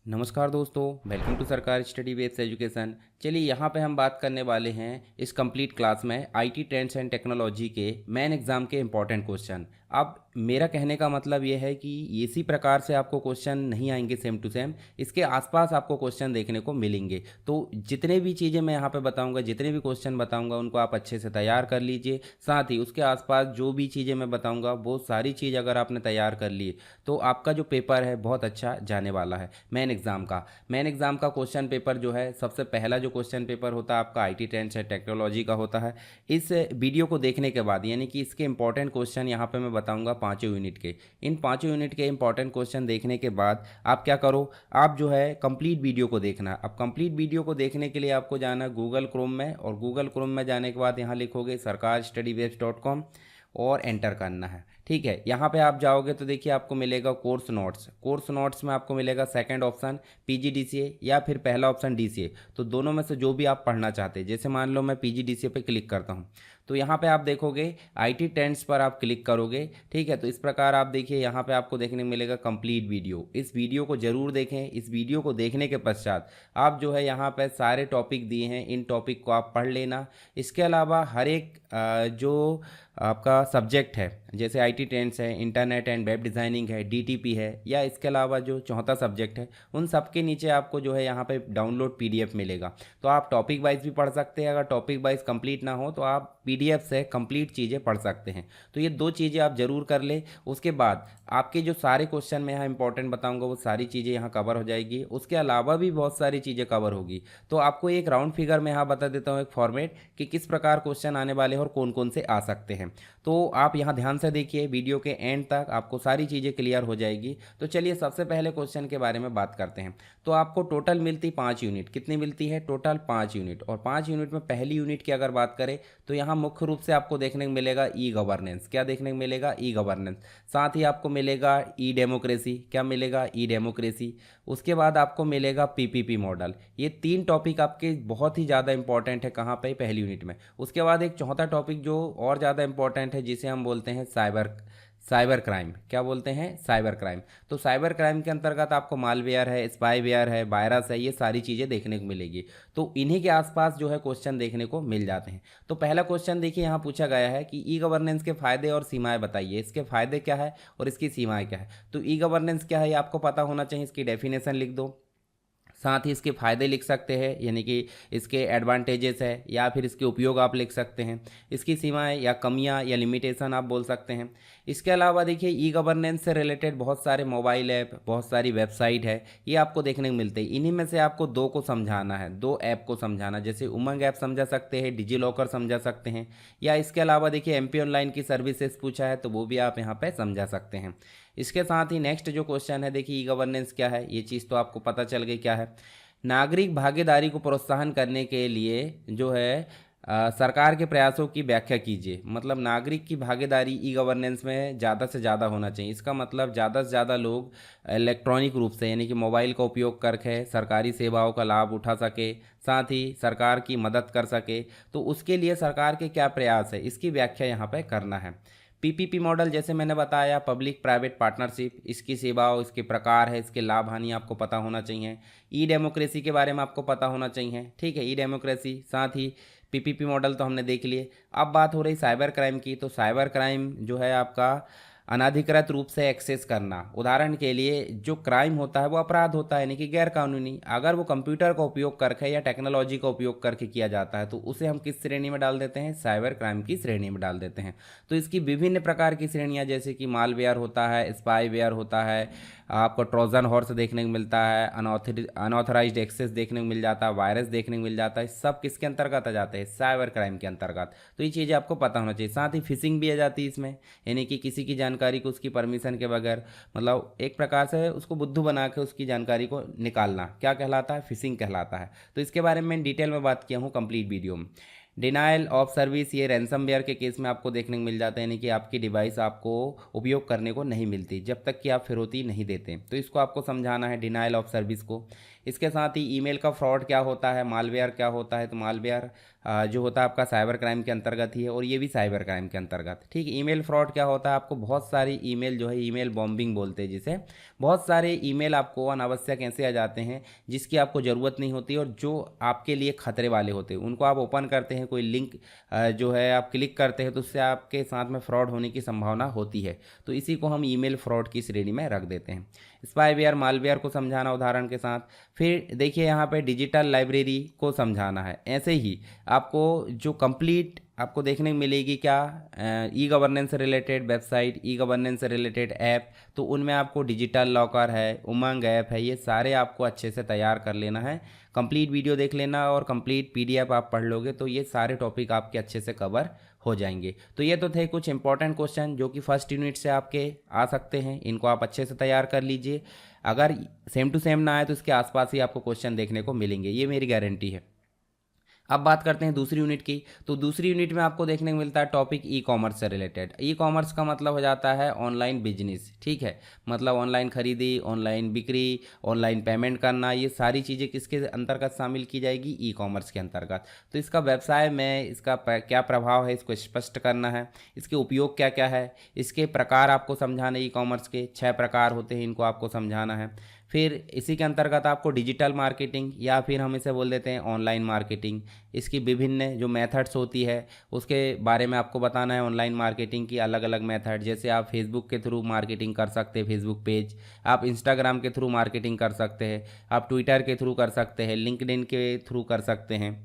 नमस्कार दोस्तों, welcome to सरकार स्टडी बेस्ड एजुकेशन। चलिए यहाँ पे हम बात करने वाले हैं इस कंप्लीट क्लास में आईटी ट्रेंड्स एंड टेक्नोलॉजी के मेन एग्जाम के इंपॉर्टेंट क्वेश्चन। अब मेरा कहने का मतलब ये है कि इसी प्रकार से आपको क्वेश्चन नहीं आएंगे सेम टू सेम, इसके आसपास आपको क्वेश्चन देखने को मिलेंगे। तो जितने भी चीज़ें मैं यहाँ पे बताऊँगा, जितने भी क्वेश्चन बताऊँगा उनको आप अच्छे से तैयार कर लीजिए। साथ ही उसके आसपास जो भी चीज़ें मैं बताऊँगा वो सारी चीज़ अगर आपने तैयार कर ली तो आपका जो पेपर है बहुत अच्छा जाने वाला है। मेन एग्जाम का क्वेश्चन पेपर जो है, सबसे पहला जो क्वेश्चन पेपर होता है आपका आईटी ट्रेंड्स एंड टेक्नोलॉजी का होता है। इस वीडियो को देखने के बाद यानी कि इसके इंपॉर्टेंट क्वेश्चन यहाँ पे मैं बताऊंगा पाँचों यूनिट के। इन पाँचों यूनिट के इंपॉर्टेंट क्वेश्चन देखने के बाद आप क्या करो, आप जो है कंप्लीट वीडियो को देखना। अब कंप्लीट वीडियो को देखने के लिए आपको जाना गूगल क्रोम में, और गूगल क्रोम में जाने के बाद यहाँ लिखोगे sarkarstudywaves.com और एंटर करना है। ठीक है, यहाँ पे आप जाओगे तो देखिए आपको मिलेगा कोर्स नोट्स। कोर्स नोट्स में आपको मिलेगा सेकंड ऑप्शन पीजीडीसीए या फिर पहला ऑप्शन डीसीए। तो दोनों में से जो भी आप पढ़ना चाहते हैं, जैसे मान लो मैं पीजीडीसीए पे क्लिक करता हूँ तो यहाँ पे आप देखोगे आईटी ट्रेंड्स पर आप क्लिक करोगे। ठीक है, तो इस प्रकार आप देखिए यहाँ पे आपको देखने को मिलेगा कंप्लीट वीडियो। इस वीडियो को जरूर देखें। इस वीडियो को देखने के पश्चात आप जो है यहाँ पे सारे टॉपिक दिए हैं, इन टॉपिक को आप पढ़ लेना। इसके अलावा हर एक जो आपका सब्जेक्ट है, जैसे आईटी ट्रेंड्स है, इंटरनेट एंड वेब डिज़ाइनिंग है, डीटीपी है, या इसके अलावा जो चौथा सब्जेक्ट है, उन सब के नीचे आपको जो है यहाँ पे डाउनलोड पीडीएफ मिलेगा। तो आप टॉपिक वाइज भी पढ़ सकते हैं। अगर टॉपिक वाइज कंप्लीट ना हो तो आप पीडीएफ से कंप्लीट चीज़ें पढ़ सकते हैं। तो ये दो चीज़ें आप ज़रूर कर ले। उसके बाद आपके जो सारे क्वेश्चन मैं यहाँ इंपॉर्टेंट बताऊँगा वो सारी चीज़ें यहाँ कवर हो जाएगी। उसके अलावा भी बहुत सारी चीज़ें कवर होगी। तो आपको एक राउंड फिगर में यहाँ बता देता हूँ, एक फॉर्मेट कि किस प्रकार क्वेश्चन आने वाले हैं और कौन कौन से आ सकते हैं। तो आप यहाँ ध्यान से देखिए, वीडियो के एंड तक आपको सारी चीज़ें क्लियर हो जाएगी। तो चलिए सबसे पहले क्वेश्चन के बारे में बात करते हैं। तो आपको टोटल मिलती 5 यूनिट। कितनी मिलती है? Total 5 unit. और 5 यूनिट में पहली यूनिट की अगर बात करें तो यहाँ मुख्य रूप से आपको देखने को मिलेगा ई गवर्नेंस। क्या देखने को मिलेगा? E governance. साथ ही आपको मिलेगा ई डेमोक्रेसी। क्या मिलेगा? ई डेमोक्रेसी। उसके बाद आपको मिलेगा पीपीपी मॉडल। ये 3 टॉपिक आपके बहुत ही ज़्यादा इंपॉर्टेंट है। कहाँ पे? पहली यूनिट में। उसके बाद एक चौथा टॉपिक जो और ज़्यादा इंपॉर्टेंट है, जिसे हम बोलते हैं साइबर क्राइम। क्या बोलते हैं? Cyber crime. तो साइबर क्राइम के अंतर्गत आपको मालवेयर है, स्पाईवेयर है, वायरस है, ये सारी चीज़ें देखने को मिलेगी। तो इन्हीं के आसपास जो है क्वेश्चन देखने को मिल जाते हैं। तो पहला क्वेश्चन देखिए यहाँ पूछा गया है कि ई गवर्नेंस के फायदे और सीमाएं बताइए। इसके फायदे क्या है और इसकी सीमाएं क्या है। तो ई गवर्नेंस क्या है ये आपको पता होना चाहिए। इसकी डेफिनेशन लिख दो। साथ ही इसके फ़ायदे लिख सकते हैं, यानी कि इसके एडवांटेजेस है, या फिर इसके उपयोग आप लिख सकते हैं। इसकी सीमाएं या कमियां या लिमिटेशन आप बोल सकते हैं। इसके अलावा देखिए ई गवर्नेंस से रिलेटेड बहुत सारे मोबाइल ऐप, बहुत सारी वेबसाइट है, ये आपको देखने को मिलते हैं। इन्हीं में से आपको दो को समझाना है, दो ऐप को समझाना। जैसे उमंग ऐप समझा सकते हैं, डिजी लॉकर समझा सकते हैं, या इसके अलावा देखिए एमपी ऑनलाइन की सर्विसेज पूछा है तो वो भी आप यहाँ पर समझा सकते हैं। इसके साथ ही नेक्स्ट जो क्वेश्चन है, देखिए ई गवर्नेंस क्या है, ये चीज़ तो आपको पता चल गई क्या है। नागरिक भागीदारी को प्रोत्साहन करने के लिए जो है सरकार के प्रयासों की व्याख्या कीजिए। मतलब नागरिक की भागीदारी ई गवर्नेंस में ज़्यादा से ज़्यादा होना चाहिए। इसका मतलब ज़्यादा से ज़्यादा लोग इलेक्ट्रॉनिक रूप से, यानी कि मोबाइल का उपयोग करके सरकारी सेवाओं का लाभ उठा सके, साथ ही सरकार की मदद कर सके। तो उसके लिए सरकार के क्या प्रयास है, इसकी व्याख्या यहाँ पर करना है। पीपीपी मॉडल जैसे मैंने बताया, पब्लिक प्राइवेट पार्टनरशिप, इसकी सेवाओं, इसके प्रकार है, इसके लाभ हानि आपको पता होना चाहिए। ई डेमोक्रेसी के बारे में आपको पता होना चाहिए। ठीक है, ई डेमोक्रेसी, साथ ही पीपीपी मॉडल तो हमने देख लिए। अब बात हो रही साइबर क्राइम की। तो साइबर क्राइम जो है आपका अनाधिकृत रूप से एक्सेस करना। उदाहरण के लिए जो क्राइम होता है वो अपराध होता है, यानी कि गैर कानूनी। अगर वो कंप्यूटर का उपयोग करके या टेक्नोलॉजी का उपयोग करके किया जाता है तो उसे हम किस श्रेणी में डाल देते हैं? साइबर क्राइम की श्रेणी में डाल देते हैं। तो इसकी विभिन्न प्रकार की श्रेणियां, जैसे कि मालवेयर होता है, स्पाईवेयर होता है, आपको ट्रोजन हॉर्स देखने को मिलता है, अनऑथराइज्ड एक्सेस देखने को मिल जाता है, वायरस देखने को मिल जाता है। सब किसके अंतर्गत आ जाते हैं? साइबर क्राइम के अंतर्गत। तो ये चीज़ें आपको पता होना चाहिए। साथ ही फिशिंग भी आ जाती है इसमें, यानी कि किसी की जानकारी को उसकी परमिशन के बगैर, मतलब एक प्रकार से उसको बुद्धू बना के उसकी जानकारी को निकालना, क्या कहलाता है? फिशिंग कहलाता है। तो इसके बारे में डिटेल में बात किया हूँ कंप्लीट वीडियो में। डिनायल ऑफ सर्विस ये रैंसमवेयर के केस में आपको देखने को मिल जाता है, यानी कि आपकी डिवाइस आपको उपयोग करने को नहीं मिलती जब तक कि आप फिरौती नहीं देते। तो इसको आपको समझाना है डिनायल ऑफ सर्विस को। इसके साथ ही ईमेल का फ्रॉड क्या होता है, मालवेयर क्या होता है। तो मालवेयर जो होता है आपका साइबर क्राइम के अंतर्गत ही है, और ये भी साइबर क्राइम के अंतर्गत। ठीक, ईमेल फ्रॉड क्या होता है, आपको बहुत सारी ईमेल जो है ईमेल बॉम्बिंग बोलते हैं जिसे, बहुत सारे ईमेल आपको अनावश्यक ऐसे आ जाते हैं जिसकी आपको ज़रूरत नहीं होती और जो आपके लिए खतरे वाले होते हैं, उनको आप ओपन करते हैं, कोई लिंक जो है आप क्लिक करते हैं तो उससे आपके साथ में फ्रॉड होने की संभावना होती है। तो इसी को हम ईमेल फ्रॉड की श्रेणी में रख देते हैं। स्पाईवेयर मालवेयर को समझाना उदाहरण के साथ। फिर देखिए यहाँ पे डिजिटल लाइब्रेरी को समझाना है। ऐसे ही आपको जो कंप्लीट आपको देखने को मिलेगी क्या, e governance related website, e governance related app, तो उनमें आपको डिजिटल लॉकर है, उमंग ऐप है, ये सारे आपको अच्छे से तैयार कर लेना है। कंप्लीट वीडियो देख लेना और कंप्लीट पीडीएफ आप पढ़ लोगे तो ये सारे टॉपिक आपके अच्छे से कवर हो जाएंगे। तो ये तो थे कुछ इंपॉर्टेंट क्वेश्चन जो कि फर्स्ट यूनिट से आपके आ सकते हैं, इनको आप अच्छे से तैयार कर लीजिए। अगर सेम टू सेम ना आए तो इसके आसपास ही आपको क्वेश्चन देखने को मिलेंगे, ये मेरी गारंटी है। अब बात करते हैं दूसरी यूनिट की। तो दूसरी यूनिट में आपको देखने को मिलता है टॉपिक ई कॉमर्स से रिलेटेड। ई कॉमर्स का मतलब हो जाता है ऑनलाइन बिजनेस। ठीक है, मतलब ऑनलाइन खरीदी, ऑनलाइन बिक्री, ऑनलाइन पेमेंट करना, ये सारी चीज़ें किसके अंतर्गत शामिल की जाएगी, ई कॉमर्स के अंतर्गत। तो इसका व्यवसाय में इसका क्या प्रभाव है इसको स्पष्ट करना है, इसके उपयोग क्या क्या है, इसके प्रकार आपको समझाना। ई कॉमर्स के 6 प्रकार होते हैं, इनको आपको समझाना है। फिर इसी के अंतर्गत आपको डिजिटल मार्केटिंग या फिर हम इसे बोल देते हैं ऑनलाइन मार्केटिंग, इसकी विभिन्न जो मेथड्स होती है उसके बारे में आपको बताना है। ऑनलाइन मार्केटिंग की अलग अलग मेथड, जैसे आप फेसबुक के थ्रू मार्केटिंग कर सकते हैं, फेसबुक पेज, आप इंस्टाग्राम के थ्रू मार्केटिंग कर सकते हैं, आप ट्विटर के थ्रू कर सकते हैं, लिंक्डइन के थ्रू कर सकते हैं,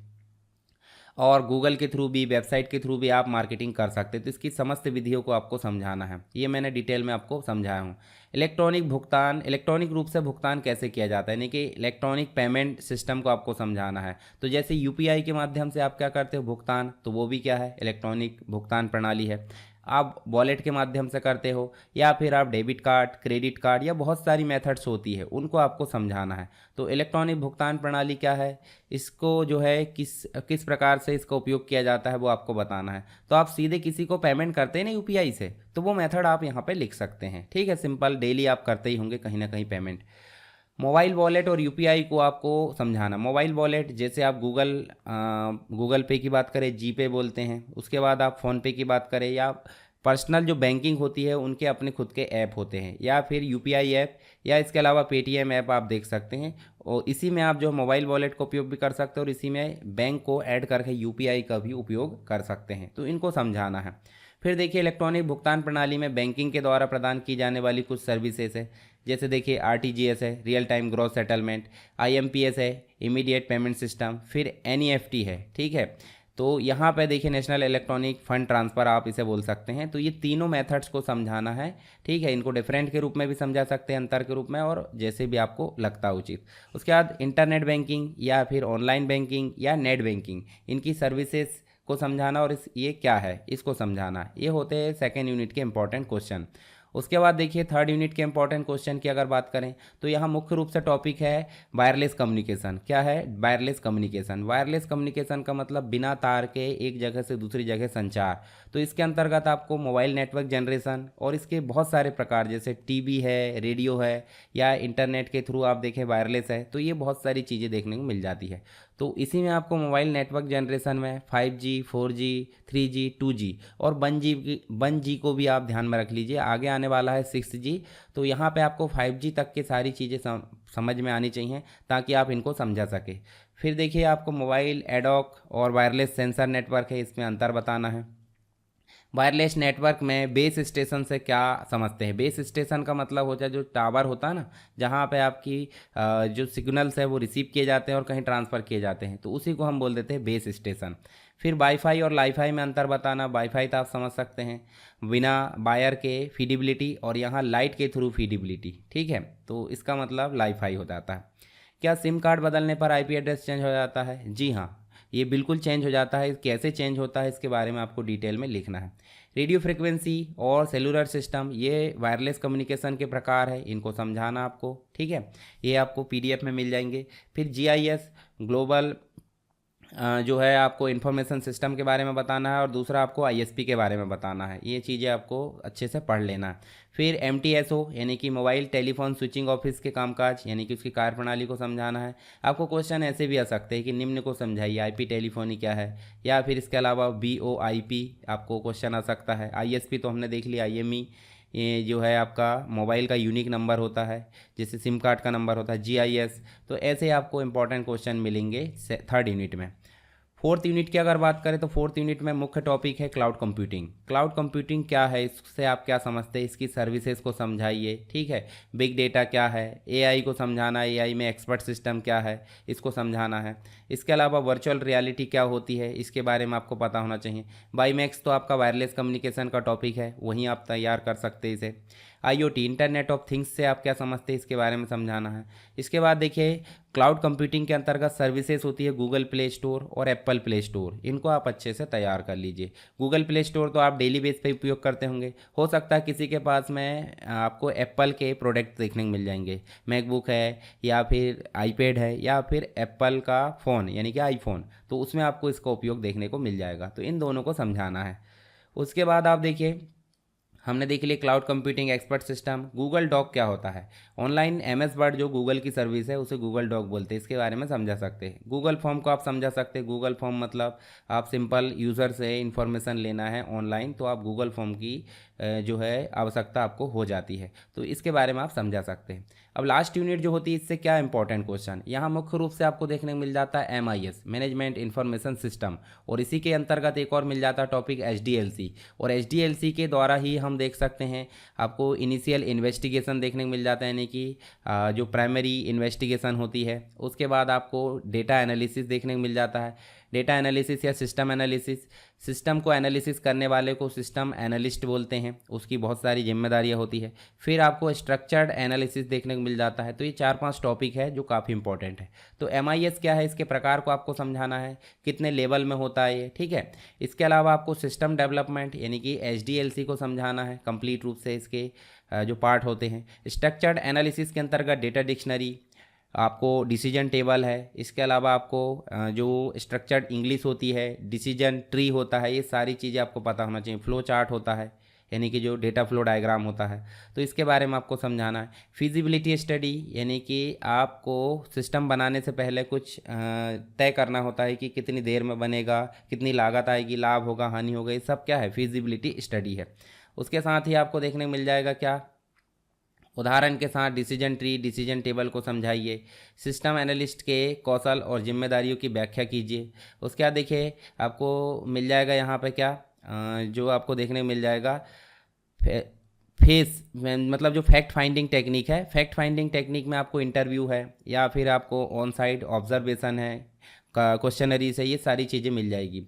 और गूगल के थ्रू भी, वेबसाइट के थ्रू भी आप मार्केटिंग कर सकते हैं। तो इसकी समस्त विधियों को आपको समझाना है, ये मैंने डिटेल में आपको समझाया हूँ। इलेक्ट्रॉनिक भुगतान, इलेक्ट्रॉनिक रूप से भुगतान कैसे किया जाता है, यानी कि इलेक्ट्रॉनिक पेमेंट सिस्टम को आपको समझाना है। तो जैसे यूपीआई के माध्यम से आप क्या करते हो भुगतान, तो वो भी क्या है, इलेक्ट्रॉनिक भुगतान प्रणाली है। आप वॉलेट के माध्यम से करते हो, या फिर आप डेबिट कार्ड, क्रेडिट कार्ड, या बहुत सारी मेथड्स होती है, उनको आपको समझाना है। तो इलेक्ट्रॉनिक भुगतान प्रणाली क्या है, इसको जो है किस किस प्रकार से इसका उपयोग किया जाता है वो आपको बताना है। तो आप सीधे किसी को पेमेंट करते हैं ना यूपीआई से, तो वो मेथड आप यहाँ पे लिख सकते हैं। ठीक है, सिंपल, डेली आप करते ही होंगे कहीं ना कहीं पेमेंट। मोबाइल वॉलेट और यूपीआई को आपको समझाना। मोबाइल वॉलेट जैसे आप गूगल पे की बात करें, जी पे बोलते हैं, उसके बाद आप फ़ोन पे की बात करें, या पर्सनल जो बैंकिंग होती है उनके अपने खुद के ऐप होते हैं, या फिर यूपीआई ऐप, या इसके अलावा पेटीएम ऐप आप देख सकते हैं। और इसी में आप जो मोबाइल वॉलेट का उपयोग भी कर सकते हैं और इसी में बैंक को ऐड करके यूपीआई का भी उपयोग कर सकते हैं। तो इनको समझाना है। फिर देखिए इलेक्ट्रॉनिक भुगतान प्रणाली में बैंकिंग के द्वारा प्रदान की जाने वाली कुछ सर्विसेज है, जैसे देखिए आरटीजीएस है, real time gross settlement, IMPS है, इमीडिएट पेमेंट सिस्टम, फिर एनईएफटी है। ठीक है, तो यहाँ पे देखिए नेशनल इलेक्ट्रॉनिक फंड ट्रांसफ़र आप इसे बोल सकते हैं। तो ये तीनों मेथड्स को समझाना है। ठीक है, इनको डिफरेंट के रूप में भी समझा सकते हैं, अंतर के रूप में, और जैसे भी आपको लगता उचित। उसके बाद इंटरनेट बैंकिंग या फिर ऑनलाइन बैंकिंग या नेट बैंकिंग, इनकी सर्विसेज को समझाना, और ये क्या है इसको समझाना। ये होते हैं सेकेंड यूनिट के इंपॉर्टेंट क्वेश्चन। उसके बाद देखिए थर्ड यूनिट के इंपॉर्टेंट क्वेश्चन की अगर बात करें तो यहाँ मुख्य रूप से टॉपिक है वायरलेस कम्युनिकेशन। क्या है वायरलेस कम्युनिकेशन? वायरलेस कम्युनिकेशन का मतलब बिना तार के एक जगह से दूसरी जगह संचार। तो इसके अंतर्गत आपको मोबाइल नेटवर्क जनरेशन और इसके बहुत सारे प्रकार, जैसे टीवी है, रेडियो है, या इंटरनेट के थ्रू आप देखें वायरलेस है, तो ये बहुत सारी चीज़ें देखने को मिल जाती है। तो इसी में आपको मोबाइल नेटवर्क जनरेशन में 5G, 4G, 3G, 2G और 1G को भी आप ध्यान में रख लीजिए। आगे आने वाला है 6G, तो यहाँ पे आपको 5G तक की सारी चीज़ें समझ में आनी चाहिए ताकि आप इनको समझा सके। फिर देखिए आपको मोबाइल एडॉक और वायरलेस सेंसर नेटवर्क है, इसमें अंतर बताना है। वायरलेस नेटवर्क में बेस स्टेशन से क्या समझते हैं? बेस स्टेशन का मतलब होता है जो टावर होता है ना, जहाँ पे आपकी जो सिग्नल्स है वो रिसीव किए जाते हैं और कहीं ट्रांसफ़र किए जाते हैं, तो उसी को हम बोल देते हैं बेस स्टेशन। फिर वाईफाई और लाईफाई में अंतर बताना। वाईफाई तो आप समझ सकते हैं बिना वायर के फीडिबिलिटी, और यहाँ लाइट के थ्रू फीडिबिलिटी। ठीक है, तो इसका मतलब लाईफाई हो जाता है। क्या सिम कार्ड बदलने पर आईपी एड्रेस चेंज हो जाता है? जी हाँ, ये बिल्कुल चेंज हो जाता है। कैसे चेंज होता है इसके बारे में आपको डिटेल में लिखना है। रेडियो फ्रिक्वेंसी और सेलुलर सिस्टम, ये वायरलेस कम्युनिकेशन के प्रकार है, इनको समझाना आपको। ठीक है, ये आपको पीडीएफ में मिल जाएंगे। फिर जीआईएस, ग्लोबल जो है आपको इन्फॉर्मेशन सिस्टम के बारे में बताना है, और दूसरा आपको आईएसपी के बारे में बताना है। ये चीज़ें आपको अच्छे से पढ़ लेना है। फिर एमटीएसओ यानी कि मोबाइल टेलीफोन स्विचिंग ऑफिस के कामकाज यानी कि उसकी कार्यप्रणाली को समझाना है। आपको क्वेश्चन ऐसे भी आ सकते हैं कि निम्न को समझाइए, आईपी टेलीफोनी क्या है, या फिर इसके अलावा बीओआईपी आपको क्वेश्चन आ सकता है। आईएसपी तो हमने देख लिया, आईएमई ये जो है आपका मोबाइल का यूनिक नंबर होता है, जैसे सिम कार्ड का नंबर होता है, जीआईएस। तो ऐसे आपको इंपॉर्टेंट क्वेश्चन मिलेंगे थर्ड यूनिट में। फोर्थ यूनिट की अगर बात करें तो फोर्थ यूनिट में मुख्य टॉपिक है क्लाउड कंप्यूटिंग। क्लाउड कंप्यूटिंग क्या है, इससे आप क्या समझते हैं, इसकी सर्विसेज को समझाइए, ठीक है। बिग डेटा क्या है, एआई को समझाना है, एआई में एक्सपर्ट सिस्टम क्या है, इसको समझाना है। इसके अलावा वर्चुअल रियलिटी क्या होती है, इसके बारे में आपको पता होना चाहिए। बाईमैक्स तो आपका वायरलेस कम्युनिकेशन का टॉपिक है, वहीं आप तैयार कर सकते हैं इसे। आईओटी इंटरनेट ऑफ थिंग्स से आप क्या समझते हैं, इसके बारे में समझाना है। इसके बाद देखिए क्लाउड कंप्यूटिंग के अंतर्गत सर्विसेज होती है गूगल प्ले स्टोर और एप्पल प्ले स्टोर, इनको आप अच्छे से तैयार कर लीजिए। गूगल प्ले स्टोर तो आप डेली बेस पे उपयोग करते होंगे, हो सकता है किसी के पास में आपको एप्पल के प्रोडक्ट देखने को मिल जाएंगे, मैकबुक है या फिर आईपैड है या फिर एप्पल का फ़ोन यानी कि आईफोन, तो उसमें आपको इसका उपयोग देखने को मिल जाएगा। तो इन दोनों को समझाना है। उसके बाद आप देखिए हमने देख लिया cloud computing, expert system. Google doc क्या होता है, ऑनलाइन एमएस वर्ड जो गूगल की सर्विस है उसे गूगल डॉक बोलते हैं, इसके बारे में समझा सकते हैं। गूगल फॉर्म को आप समझा सकते हैं। गूगल फॉर्म मतलब आप सिंपल यूज़र से इन्फॉर्मेशन लेना है ऑनलाइन, तो आप गूगल फॉर्म की जो है आवश्यकता आपको हो जाती है, तो इसके बारे में आप समझा सकते हैं। अब लास्ट यूनिट जो होती है, इससे क्या इंपॉर्टेंट क्वेश्चन, यहाँ मुख्य रूप से आपको देखने को मिल जाता है एमआईएस, मैनेजमेंट इंफॉर्मेशन सिस्टम, और इसी के अंतर्गत एक और मिल जाता है टॉपिक एचडीएलसी, और एचडीएलसी के द्वारा ही हम देख सकते हैं आपको इनिशियल इन्वेस्टिगेशन देखने को मिल जाता है, यानी कि जो प्राइमरी इन्वेस्टिगेशन होती है। उसके बाद आपको डेटा एनालिसिस देखने को मिल जाता है। डेटा एनालिसिस या सिस्टम एनालिसिस, सिस्टम को एनालिसिस करने वाले को सिस्टम एनालिस्ट बोलते हैं, उसकी बहुत सारी जिम्मेदारियां होती है। फिर आपको स्ट्रक्चर्ड एनालिसिस देखने को मिल जाता है। तो ये 4-5 टॉपिक है जो काफ़ी इंपॉर्टेंट है। तो एमआईएस क्या है, इसके प्रकार को आपको समझाना है, कितने लेवल में होता है ये, ठीक है। इसके अलावा आपको सिस्टम डेवलपमेंट यानी कि एचडीएलसी को समझाना है कंप्लीट रूप से, इसके जो पार्ट होते हैं। स्ट्रक्चर्ड एनालिसिस के अंतर्गत डेटा डिक्शनरी, आपको डिसीजन टेबल है। इसके अलावा आपको जो स्ट्रक्चर्ड इंग्लिश होती है, डिसीजन ट्री होता है, ये सारी चीज़ें आपको पता होना चाहिए। फ्लो चार्ट होता है यानी कि जो डेटा फ्लो डायग्राम होता है, तो इसके बारे में आपको समझाना है। फिजिबिलिटी स्टडी यानी कि आपको सिस्टम बनाने से पहले कुछ तय करना होता है कि कितनी देर में बनेगा, कितनी लागत आएगी, लाभ होगा, हानि होगा, ये सब क्या है, फिजिबिलिटी स्टडी है। उसके साथ ही आपको देखने को मिल जाएगा क्या, उदाहरण के साथ डिसीजन ट्री, डिसीजन टेबल को समझाइए। सिस्टम एनालिस्ट के कौशल और जिम्मेदारियों की व्याख्या कीजिए। उसके बाद देखिए आपको मिल जाएगा यहाँ पे क्या, जो आपको देखने को मिल जाएगा फेस मतलब जो फैक्ट फाइंडिंग टेक्निक है। फैक्ट फाइंडिंग टेक्निक में आपको इंटरव्यू है या फिर आपको ऑन साइट ऑब्जर्वेशन है, क्वेश्चनरी से, ये सारी चीज़ें मिल जाएगी।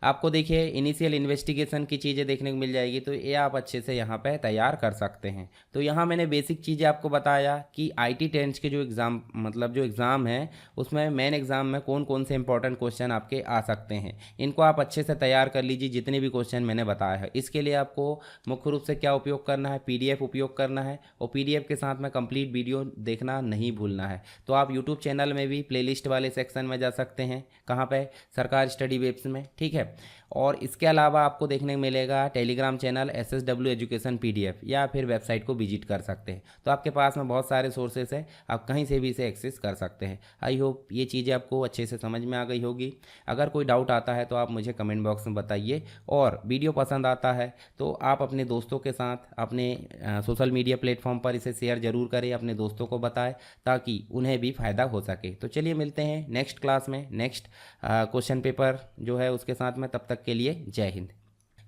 आपको देखिए इनिशियल इन्वेस्टिगेशन की चीज़ें देखने को मिल जाएगी, तो ये आप अच्छे से यहाँ पे तैयार कर सकते हैं। तो यहाँ मैंने बेसिक चीज़ें आपको बताया कि आईटी टेंस के जो एग्ज़ाम मतलब जो एग्ज़ाम है उसमें मेन एग्ज़ाम में कौन कौन से इंपॉर्टेंट क्वेश्चन आपके आ सकते हैं, इनको आप अच्छे से तैयार कर लीजिए जितने भी क्वेश्चन मैंने बताया है। इसके लिए आपको मुख्य रूप से क्या उपयोग करना है, पीडीएफ उपयोग करना है, और पीडीएफ के साथ में कंप्लीट वीडियो देखना नहीं भूलना है। तो आप यूट्यूब चैनल में भी प्लेलिस्ट वाले सेक्शन में जा सकते हैं, कहाँ पे, सरकार स्टडी वेब्स में, ठीक है। और इसके अलावा आपको देखने को मिलेगा टेलीग्राम चैनल एसएसडब्ल्यू एजुकेशन पीडीएफ, या फिर वेबसाइट को विजिट कर सकते हैं। तो आपके पास में बहुत सारे सोर्सेस है, आप कहीं से भी इसे एक्सेस कर सकते हैं। आई होप ये चीज़ें आपको अच्छे से समझ में आ गई होगी। अगर कोई डाउट आता है तो आप मुझे कमेंट बॉक्स में बताइए, और वीडियो पसंद आता है तो आप अपने दोस्तों के साथ अपने सोशल मीडिया प्लेटफॉर्म पर इसे शेयर जरूर करें, अपने दोस्तों को बताएं ताकि उन्हें भी फ़ायदा हो सके। तो चलिए मिलते हैं नेक्स्ट क्लास में, नेक्स्ट क्वेश्चन पेपर जो है उसके साथ में। तब तक के लिए जय हिंद।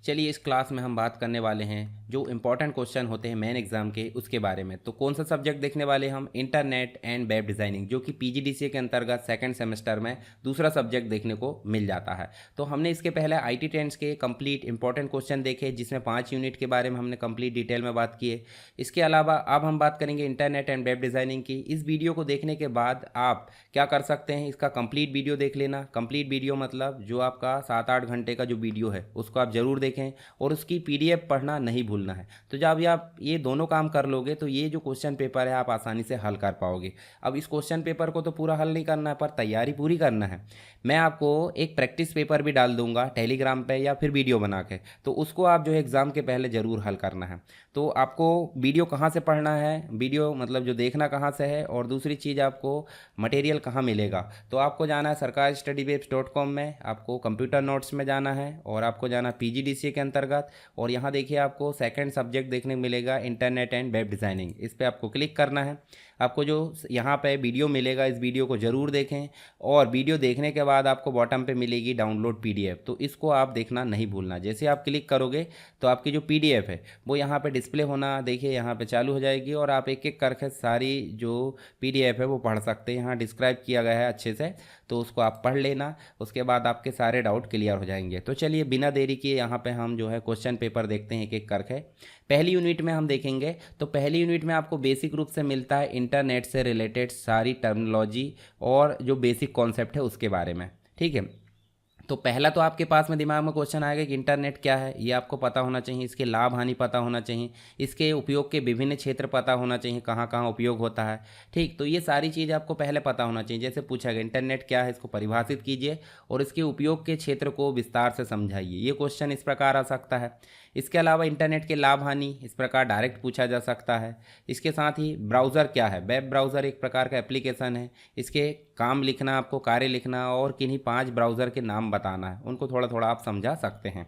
चलिए इस क्लास में हम बात करने वाले हैं जो इंपॉर्टेंट क्वेश्चन होते हैं मेन एग्जाम के, उसके बारे में। तो कौन सा सब्जेक्ट देखने वाले हम, इंटरनेट एंड वेब डिज़ाइनिंग, जो कि पीजीडीसीए के अंतर्गत सेकंड सेमेस्टर में दूसरा सब्जेक्ट देखने को मिल जाता है। तो हमने इसके पहले आईटी ट्रेंड्स के कंप्लीट इंपॉर्टेंट क्वेश्चन देखे, जिसमें 5 यूनिट के बारे में हमने कंप्लीट डिटेल में बात की है। इसके अलावा अब हम बात करेंगे इंटरनेट एंड वेब डिज़ाइनिंग की। इस वीडियो को देखने के बाद आप क्या कर सकते हैं, इसका कंप्लीट वीडियो देख लेना। कंप्लीट वीडियो मतलब जो आपका 7-8 घंटे का जो वीडियो है उसको आप जरूर देख देखें और उसकी पीडीएफ पढ़ना नहीं भूलना है। तो जब आप ये दोनों काम कर लोगे तो ये जो क्वेश्चन पेपर है आप आसानी से हल कर पाओगे। अब इस क्वेश्चन पेपर को तो पूरा हल नहीं करना है, पर तैयारी पूरी करना है। मैं आपको एक प्रैक्टिस पेपर भी डाल दूंगा टेलीग्राम पे या फिर वीडियो बना के, तो उसको आप जो है एग्ज़ाम के पहले ज़रूर हल करना है। तो आपको वीडियो कहाँ से पढ़ना है, वीडियो मतलब जो देखना कहाँ से है, और दूसरी चीज़ आपको मटेरियल कहाँ मिलेगा। तो आपको जाना है sarkarstudywaves.com में, आपको कंप्यूटर नोट्स में जाना है और आपको जाना PGDCA के अंतर्गत, और यहाँ देखिए आपको सेकंड सब्जेक्ट देखने को मिलेगा इंटरनेट एंड वेब डिज़ाइनिंग। इस पर आपको क्लिक करना है। आपको जो यहाँ पे वीडियो मिलेगा इस वीडियो को ज़रूर देखें, और वीडियो देखने के बाद आपको बॉटम पे मिलेगी डाउनलोड पीडीएफ, तो इसको आप देखना नहीं भूलना। जैसे आप क्लिक करोगे तो आपकी जो पीडीएफ है वो यहाँ पे डिस्प्ले होना देखिए यहाँ पे चालू हो जाएगी, और आप एक एक करके सारी जो पीडीएफ है वो पढ़ सकते हैं। यहाँ डिस्क्राइब किया गया है अच्छे से, तो उसको आप पढ़ लेना। उसके बाद आपके सारे डाउट क्लियर हो जाएंगे। तो चलिए बिना देरी किए यहाँ पे हम जो है क्वेश्चन पेपर देखते हैं एक एक करके। पहली यूनिट में हम देखेंगे, तो पहली यूनिट में आपको बेसिक रूप से मिलता है इंटरनेट से रिलेटेड सारी टर्मिनोलॉजी और जो बेसिक कॉन्सेप्ट है उसके बारे में, ठीक है। तो पहला तो आपके पास में दिमाग में क्वेश्चन आएगा कि इंटरनेट क्या है, ये आपको पता होना चाहिए। इसके लाभ हानि पता होना चाहिए, इसके उपयोग के विभिन्न क्षेत्र पता होना चाहिए, कहाँ कहाँ उपयोग होता है, ठीक। तो ये सारी चीज़ आपको पहले पता होना चाहिए। जैसे पूछा गया इंटरनेट क्या है, इसको परिभाषित कीजिए और इसके उपयोग के क्षेत्र को विस्तार से समझाइए। ये क्वेश्चन इस प्रकार आ सकता है। इसके अलावा इंटरनेट के लाभ हानि इस प्रकार डायरेक्ट पूछा जा सकता है। इसके साथ ही ब्राउज़र क्या है, वेब ब्राउज़र एक प्रकार का एप्लीकेशन है। इसके काम लिखना, आपको कार्य लिखना और किन्हीं 5 ब्राउज़र के नाम बताना है, उनको थोड़ा थोड़ा आप समझा सकते हैं।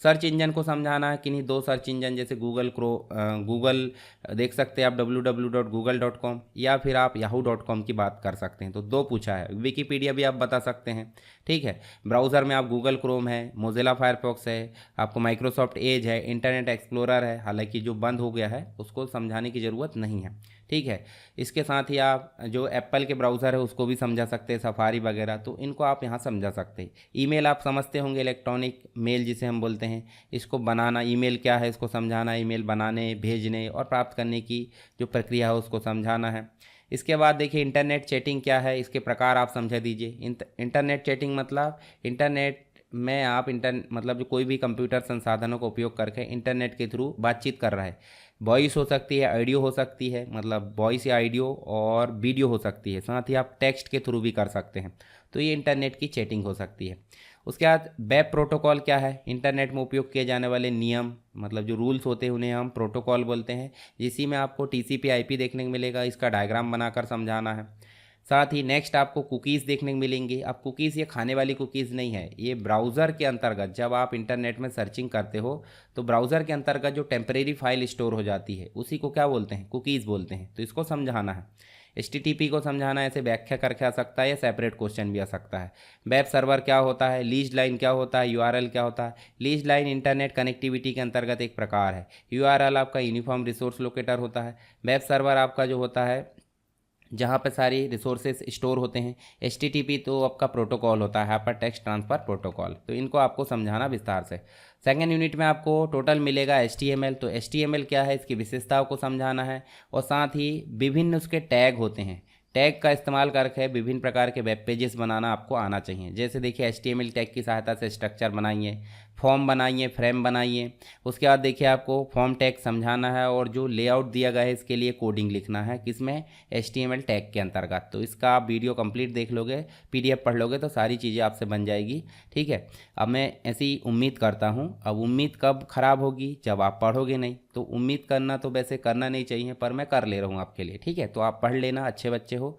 सर्च इंजन को समझाना है, किन्हीं 2 सर्च इंजन जैसे गूगल देख सकते हैं आप www.google.com, या फिर आप yahoo.com की बात कर सकते हैं। तो 2 पूछा है। विकीपीडिया भी आप बता सकते हैं, ठीक है। ब्राउज़र में आप गूगल क्रोम है, मोजिला फायरफॉक्स है, आपको माइक्रोसॉफ्ट एज है, इंटरनेट एक्सप्लोरर है, हालांकि जो बंद हो गया है उसको समझाने की ज़रूरत नहीं है, ठीक है। इसके साथ ही आप जो एप्पल के ब्राउज़र है उसको भी समझा सकते हैं, सफारी वगैरह, तो इनको आप यहाँ समझा सकते हैं। ईमेल आप समझते होंगे, इलेक्ट्रॉनिक मेल जिसे हम बोलते हैं, इसको बनाना, ईमेल क्या है इसको समझाना, ईमेल बनाने, भेजने और प्राप्त करने की जो प्रक्रिया है उसको समझाना है। इसके बाद देखिए इंटरनेट चैटिंग क्या है, इसके प्रकार आप समझा दीजिए। इंटरनेट चैटिंग मतलब इंटरनेट में आप मतलब जो कोई भी कंप्यूटर संसाधनों का उपयोग करके इंटरनेट के थ्रू बातचीत कर रहा है। वॉइस हो सकती है, ऑडियो हो सकती है, मतलब वॉइस या ऑडियो, और वीडियो हो सकती है। साथ ही आप टेक्स्ट के थ्रू भी कर सकते हैं। तो ये इंटरनेट की चैटिंग हो सकती है। उसके बाद वेब प्रोटोकॉल क्या है, इंटरनेट में उपयोग किए जाने वाले नियम, मतलब जो रूल्स होते हैं उन्हें हम प्रोटोकॉल बोलते हैं। इसी में आपको TCP IP देखने को मिलेगा, इसका डायग्राम बनाकर समझाना है। साथ ही नेक्स्ट आपको कुकीज़ देखने को मिलेंगी। अब कुकीज़ ये खाने वाली कुकीज़ नहीं है, ये ब्राउज़र के अंतर्गत जब आप इंटरनेट में सर्चिंग करते हो तो ब्राउज़र के अंतर्गत जो टेम्परेरी फाइल स्टोर हो जाती है उसी को क्या बोलते हैं, कुकीज़ बोलते हैं। तो इसको समझाना है। HTTP को समझाना है, ऐसे व्याख्या करके आ सकता है या सेपरेट क्वेश्चन भी आ सकता है। वेब सर्वर क्या होता है, लीज लाइन क्या होता है, URL क्या होता है। लीज लाइन इंटरनेट कनेक्टिविटी के अंतर्गत एक प्रकार है। URL आपका यूनिफॉर्म रिसोर्स लोकेटर होता है। वेब सर्वर आपका जो होता है जहाँ पे सारी रिसोर्सेज स्टोर होते हैं। HTTP तो आपका प्रोटोकॉल होता है, हाइपर टेक्स्ट ट्रांसफ़र प्रोटोकॉल। तो इनको आपको समझाना विस्तार से। सेकेंड यूनिट में आपको टोटल मिलेगा HTML। तो HTML क्या है, इसकी विशेषताओं को समझाना है, और साथ ही विभिन्न उसके टैग होते हैं। टैग का इस्तेमाल करके विभिन्न प्रकार के वेब पेजेस बनाना आपको आना चाहिए। जैसे देखिए HTML टैग की सहायता से स्ट्रक्चर बनाइए, फॉर्म बनाइए, फ्रेम बनाइए। उसके बाद देखिए आपको फॉर्म टैग समझाना है, और जो लेआउट दिया गया है इसके लिए कोडिंग लिखना है, किसमें, HTML टैग के अंतर्गत। तो इसका आप वीडियो कंप्लीट देख लोगे, PDF पढ़ लोगे तो सारी चीज़ें आपसे बन जाएगी, ठीक है। अब मैं ऐसी उम्मीद करता हूँ। अब उम्मीद कब ख़राब होगी, जब आप पढ़ोगे नहीं। तो उम्मीद करना तो वैसे करना नहीं चाहिए, पर मैं कर ले रहा हूँ आपके लिए, ठीक है। तो आप पढ़ लेना, अच्छे बच्चे हो।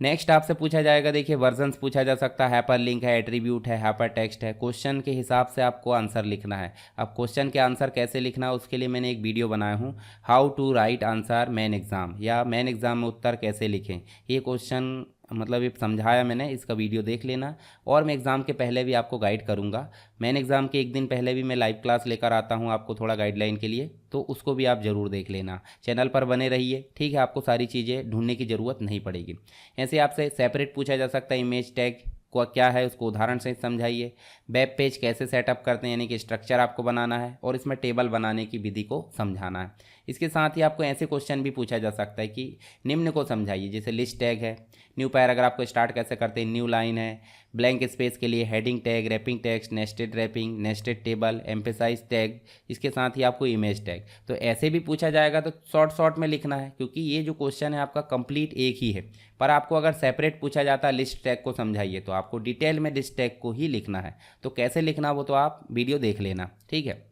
नेक्स्ट आपसे पूछा जाएगा, देखिए वर्जन्स पूछा जा सकता है, हाइपर लिंक है, एट्रीब्यूट है, हाइपर टेक्स्ट है। क्वेश्चन के हिसाब से आपको आंसर लिखना है। अब क्वेश्चन के आंसर कैसे लिखना है उसके लिए मैंने एक वीडियो बनाया हूँ, how to write answer main exam, या मेन एग्ज़ाम में उत्तर कैसे लिखें। ये क्वेश्चन मतलब ये समझाया मैंने, इसका वीडियो देख लेना। और मैं एग्ज़ाम के पहले भी आपको गाइड करूँगा। मेन एग्ज़ाम के एक दिन पहले भी मैं लाइव क्लास लेकर आता हूँ आपको थोड़ा गाइडलाइन के लिए, तो उसको भी आप ज़रूर देख लेना। चैनल पर बने रहिए, ठीक है। आपको सारी चीज़ें ढूंढने की ज़रूरत नहीं पड़ेगी। ऐसे आपसे सेपरेट पूछा जा सकता है, इमेज टैग को क्या है उसको उदाहरण से समझाइए। वेब पेज कैसे सेटअप करते हैं, यानी कि स्ट्रक्चर आपको बनाना है, और इसमें टेबल बनाने की विधि को समझाना है। इसके साथ ही आपको ऐसे क्वेश्चन भी पूछा जा सकता है कि निम्न को समझाइए, जैसे लिस्ट टैग है, न्यू पैराग्राफ आपको स्टार्ट कैसे करते हैं, न्यू लाइन है, ब्लैंक स्पेस के लिए heading tag, wrapping text, nested wrapping, nested table, emphasise tag, इसके साथ ही आपको इमेज टैग। तो ऐसे भी पूछा जाएगा तो शॉर्ट में लिखना है, क्योंकि ये जो क्वेश्चन है आपका कंप्लीट एक ही है। पर आपको अगर सेपरेट पूछा जाता है लिस्ट टैग को समझाइए, तो आपको डिटेल में लिस्ट टैग को ही लिखना है। तो कैसे लिखना वो तो आप वीडियो देख लेना, ठीक है।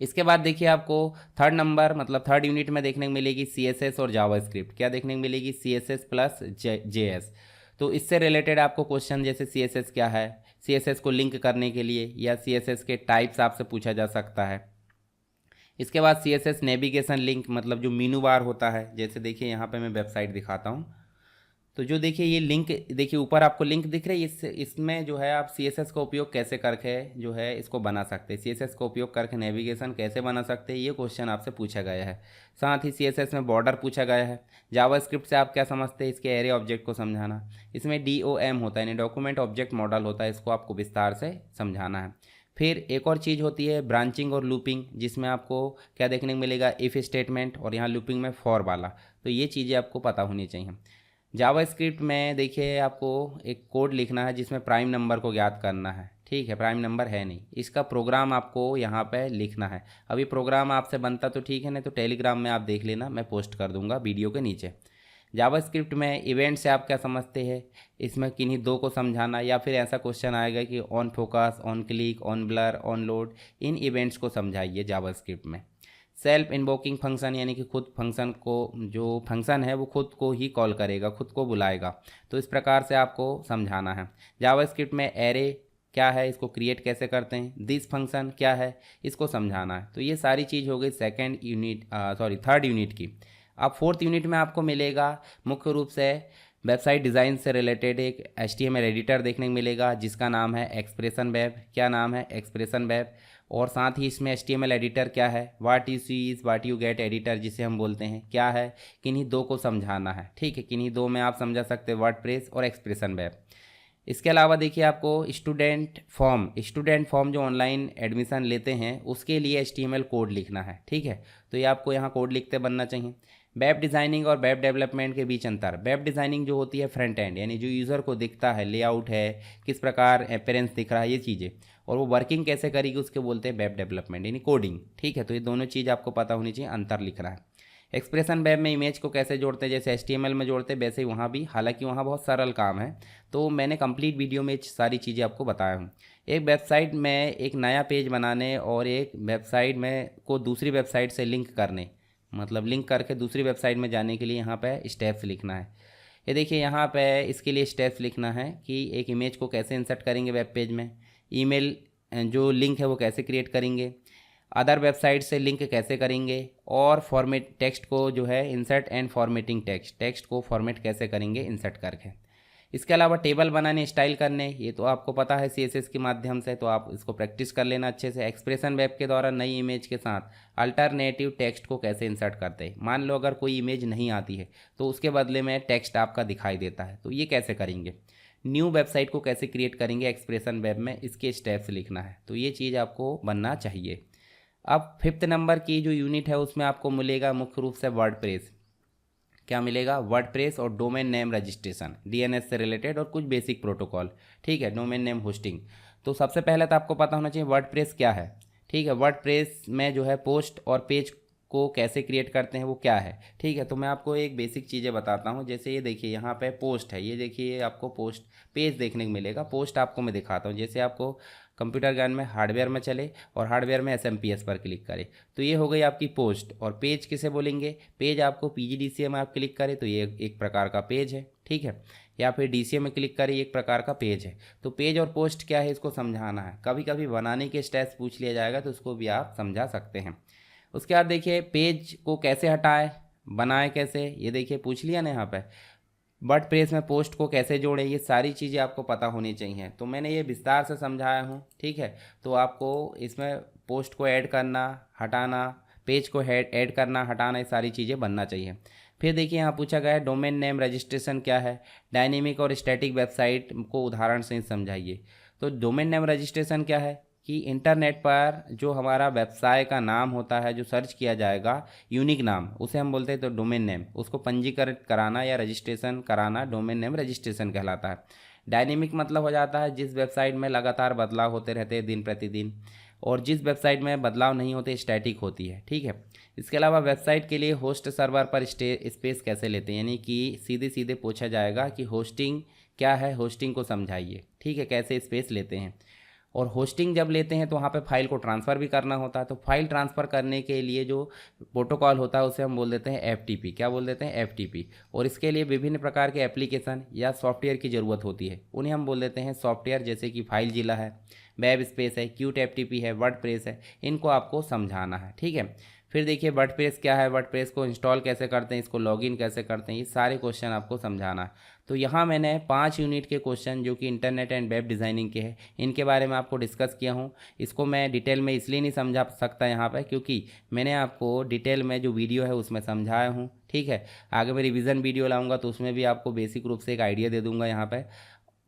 इसके बाद देखिए आपको थर्ड नंबर मतलब थर्ड यूनिट में देखने को मिलेगी CSS और जावास्क्रिप्ट। क्या देखने को मिलेगी? CSS plus JS। तो इससे रिलेटेड आपको क्वेश्चन जैसे CSS क्या है, CSS को लिंक करने के लिए, या CSS के टाइप्स आपसे पूछा जा सकता है। इसके बाद CSS नेविगेशन लिंक मतलब जो मीनू बार होता है, जैसे देखिए यहाँ पे मैं वेबसाइट दिखाता हूँ। तो जो देखिए ये लिंक, देखिए ऊपर आपको लिंक दिख रही है, इसमें जो है आप CSS का उपयोग कैसे करके जो है इसको बना सकते हैं, CSS का उपयोग करके नेविगेशन कैसे बना सकते हैं, ये क्वेश्चन आपसे पूछा गया है। साथ ही CSS में बॉर्डर पूछा गया है। जावास्क्रिप्ट से आप क्या समझते हैं? इसके एरे ऑब्जेक्ट को समझाना। इसमें DOM होता है यानी डॉक्यूमेंट ऑब्जेक्ट मॉडल होता है, इसको आपको विस्तार से समझाना है। फिर एक और चीज़ होती है ब्रांचिंग और लूपिंग, जिसमें आपको क्या देखने को मिलेगा? इफ़ स्टेटमेंट, और यहाँ लूपिंग में फॉर वाला। तो ये चीज़ें आपको पता होनी चाहिए। जावास्क्रिप्ट में देखिए आपको एक कोड लिखना है जिसमें प्राइम नंबर को ज्ञात करना है, ठीक है। प्राइम नंबर है नहीं, इसका प्रोग्राम आपको यहाँ पे लिखना है। अभी प्रोग्राम आपसे बनता तो ठीक है, नहीं तो टेलीग्राम में आप देख लेना, मैं पोस्ट कर दूंगा वीडियो के नीचे। जावास्क्रिप्ट में इवेंट से आप क्या समझते हैं? इसमें किन्हीं दो को समझाना, या फिर ऐसा क्वेश्चन आएगा कि on focus, on click, on blur, on load, in events को समझाइए जावास्क्रिप्ट में। सेल्फ इन्वोकिंग फंक्शन यानी कि खुद फंक्शन को, जो फंक्शन है वो खुद को ही कॉल करेगा, खुद को बुलाएगा। तो इस प्रकार से आपको समझाना है। जावास्क्रिप्ट में एरे क्या है, इसको क्रिएट कैसे करते हैं, दिस फंक्शन क्या है, इसको समझाना है। तो ये सारी चीज़ हो गई थर्ड यूनिट की। अब फोर्थ यूनिट में आपको मिलेगा मुख्य रूप से वेबसाइट डिज़ाइन से रिलेटेड एक HTML एडिटर देखने को मिलेगा जिसका नाम है एक्सप्रेशन वेब। क्या नाम है? Expression web. और साथ ही इसमें HTML एडिटर क्या है, what you see is what you get editor जिसे हम बोलते हैं, क्या है, किन्हीं दो को समझाना है, ठीक है। किन्हीं दो में आप समझा सकते हैं वर्डप्रेस और एक्सप्रेशन वेब। इसके अलावा देखिए आपको स्टूडेंट फॉर्म जो ऑनलाइन एडमिशन लेते हैं उसके लिए HTML कोड लिखना है, ठीक है। तो ये आपको यहाँ कोड लिखते बनना चाहिए। वेब डिज़ाइनिंग और वेब डेवलपमेंट के बीच अंतर। वेब डिज़ाइनिंग जो होती है फ्रंट एंड यानी जो यूज़र को दिखता है, लेआउट है, किस प्रकार अपीयरेंस दिख रहा है, ये चीज़ें, और वो वर्किंग कैसे करेगी उसके बोलते हैं वेब डेवलपमेंट यानी कोडिंग, ठीक है। तो ये दोनों चीज़ आपको पता होनी चाहिए, अंतर लिख रहा है। एक्सप्रेशन वेब में इमेज को कैसे जोड़ते हैं, जैसे HTML में जोड़ते हैं वैसे ही वहाँ भी, हालांकि वहाँ बहुत सरल काम है। तो मैंने कंप्लीट वीडियो में सारी चीज़ें आपको बताया हूँ। एक वेबसाइट में एक नया पेज बनाने और एक वेबसाइट में को दूसरी वेबसाइट से लिंक करने, मतलब लिंक करके दूसरी वेबसाइट में जाने के लिए यहाँ पे स्टेप्स लिखना है। ये देखिए यहाँ पे इसके लिए स्टेप्स लिखना है कि एक इमेज को कैसे इंसर्ट करेंगे वेब पेज में, ईमेल जो लिंक है वो कैसे क्रिएट करेंगे, अदर वेबसाइट से लिंक कैसे करेंगे, और फॉर्मेट टेक्स्ट को जो है इंसर्ट एंड फॉर्मेटिंग टेक्स्ट को फॉर्मेट कैसे करेंगे इंसर्ट करके। इसके अलावा टेबल बनाने, स्टाइल करने, ये तो आपको पता है CSS के माध्यम से, तो आप इसको प्रैक्टिस कर लेना अच्छे से। एक्सप्रेशन वेब के द्वारा नई इमेज के साथ अल्टरनेटिव टेक्स्ट को कैसे इंसर्ट करते हैं। मान लो अगर कोई इमेज नहीं आती है तो उसके बदले में टेक्स्ट आपका दिखाई देता है, तो ये कैसे करेंगे। न्यू वेबसाइट को कैसे क्रिएट करेंगे एक्सप्रेशन वेब में, इसके स्टेप्स लिखना है। तो ये चीज़ आपको बनना चाहिए। अब फिफ्थ नंबर की जो यूनिट है उसमें आपको मिलेगा मुख्य रूप से वर्डप्रेस। क्या मिलेगा? वर्डप्रेस और डोमेन नेम रजिस्ट्रेशन, DNS से रिलेटेड और कुछ बेसिक प्रोटोकॉल, ठीक है, डोमेन नेम होस्टिंग। तो सबसे पहले तो आपको पता होना चाहिए वर्डप्रेस क्या है, ठीक है। वर्डप्रेस में जो है पोस्ट और पेज को कैसे क्रिएट करते हैं वो क्या है, ठीक है। तो मैं आपको एक बेसिक चीज़ें बताता हूँ। जैसे ये देखिए यहाँ पे पोस्ट है, ये देखिए आपको पोस्ट पेज देखने को मिलेगा। पोस्ट आपको मैं दिखाता हूँ, जैसे आपको कंप्यूटर ज्ञान में हार्डवेयर में चले और हार्डवेयर में SMPS पर क्लिक करें तो ये हो गई आपकी पोस्ट। और पेज किसे बोलेंगे? पेज आपको PGDCA में आप क्लिक करें तो ये एक प्रकार का पेज है, ठीक है, या फिर DCA में क्लिक करें, एक प्रकार का पेज है। तो पेज और पोस्ट क्या है इसको समझाना है। कभी कभी बनाने के स्टेप्स पूछ लिया जाएगा तो उसको भी आप समझा सकते हैं। उसके बाद देखिए पेज को कैसे हटाएं, बनाए कैसे, ये देखिए पूछ लिया ना यहाँ पे। वर्डप्रेस में पोस्ट को कैसे जोड़ें, ये सारी चीज़ें आपको पता होनी चाहिए। तो मैंने ये विस्तार से समझाया हूँ, ठीक है। तो आपको इसमें पोस्ट को ऐड करना, हटाना, पेज को ऐड करना, हटाना, ये सारी चीज़ें बनना चाहिए। फिर देखिए यहाँ पूछा गया है डोमेन नेम रजिस्ट्रेशन क्या है, डायनेमिक और स्टैटिक वेबसाइट को उदाहरण से समझाइए। तो डोमेन नेम रजिस्ट्रेशन क्या है? कि इंटरनेट पर जो हमारा व्यवसाय का नाम होता है, जो सर्च किया जाएगा, यूनिक नाम, उसे हम बोलते हैं तो डोमेन नेम, उसको पंजीकृत कराना या रजिस्ट्रेशन कराना डोमेन नेम रजिस्ट्रेशन कहलाता है। डायनेमिक मतलब हो जाता है जिस वेबसाइट में लगातार बदलाव होते रहते हैं दिन प्रतिदिन, और जिस वेबसाइट में बदलाव नहीं होते, स्टैटिक होती है। ठीक है। इसके अलावा वेबसाइट के लिए होस्ट सर्वर पर स्पेस कैसे लेते हैं, यानी कि सीधे सीधे पूछा जाएगा कि होस्टिंग क्या है, होस्टिंग को समझाइए। ठीक है, कैसे स्पेस लेते हैं। और होस्टिंग जब लेते हैं तो वहाँ पे फाइल को ट्रांसफ़र भी करना होता है, तो फाइल ट्रांसफ़र करने के लिए जो प्रोटोकॉल होता है उसे हम बोल देते हैं एफटीपी। क्या बोल देते हैं? एफटीपी। और इसके लिए विभिन्न प्रकार के एप्लीकेशन या सॉफ्टवेयर की ज़रूरत होती है, उन्हें हम बोल देते हैं सॉफ्टवेयर, जैसे कि फाइल जिला है, वेब स्पेस है, क्यूट एफटीपी है, वर्डप्रेस है, इनको आपको समझाना है। ठीक है। फिर देखिए वर्डप्रेस क्या है, वर्डप्रेस को इंस्टॉल कैसे करते हैं, इसको लॉगिन कैसे करते हैं, ये सारे क्वेश्चन आपको समझाना है। तो यहाँ मैंने 5 यूनिट के क्वेश्चन जो कि इंटरनेट एंड वेब डिज़ाइनिंग के हैं, इनके बारे में आपको डिस्कस किया हूँ। इसको मैं डिटेल में इसलिए नहीं समझा सकता यहाँ पर, क्योंकि मैंने आपको डिटेल में जो वीडियो है उसमें समझाया हूँ। ठीक है। आगे मैं रिवीजन वीडियो लाऊंगा तो उसमें भी आपको बेसिक रूप से एक आइडिया दे दूंगा यहाँ पर।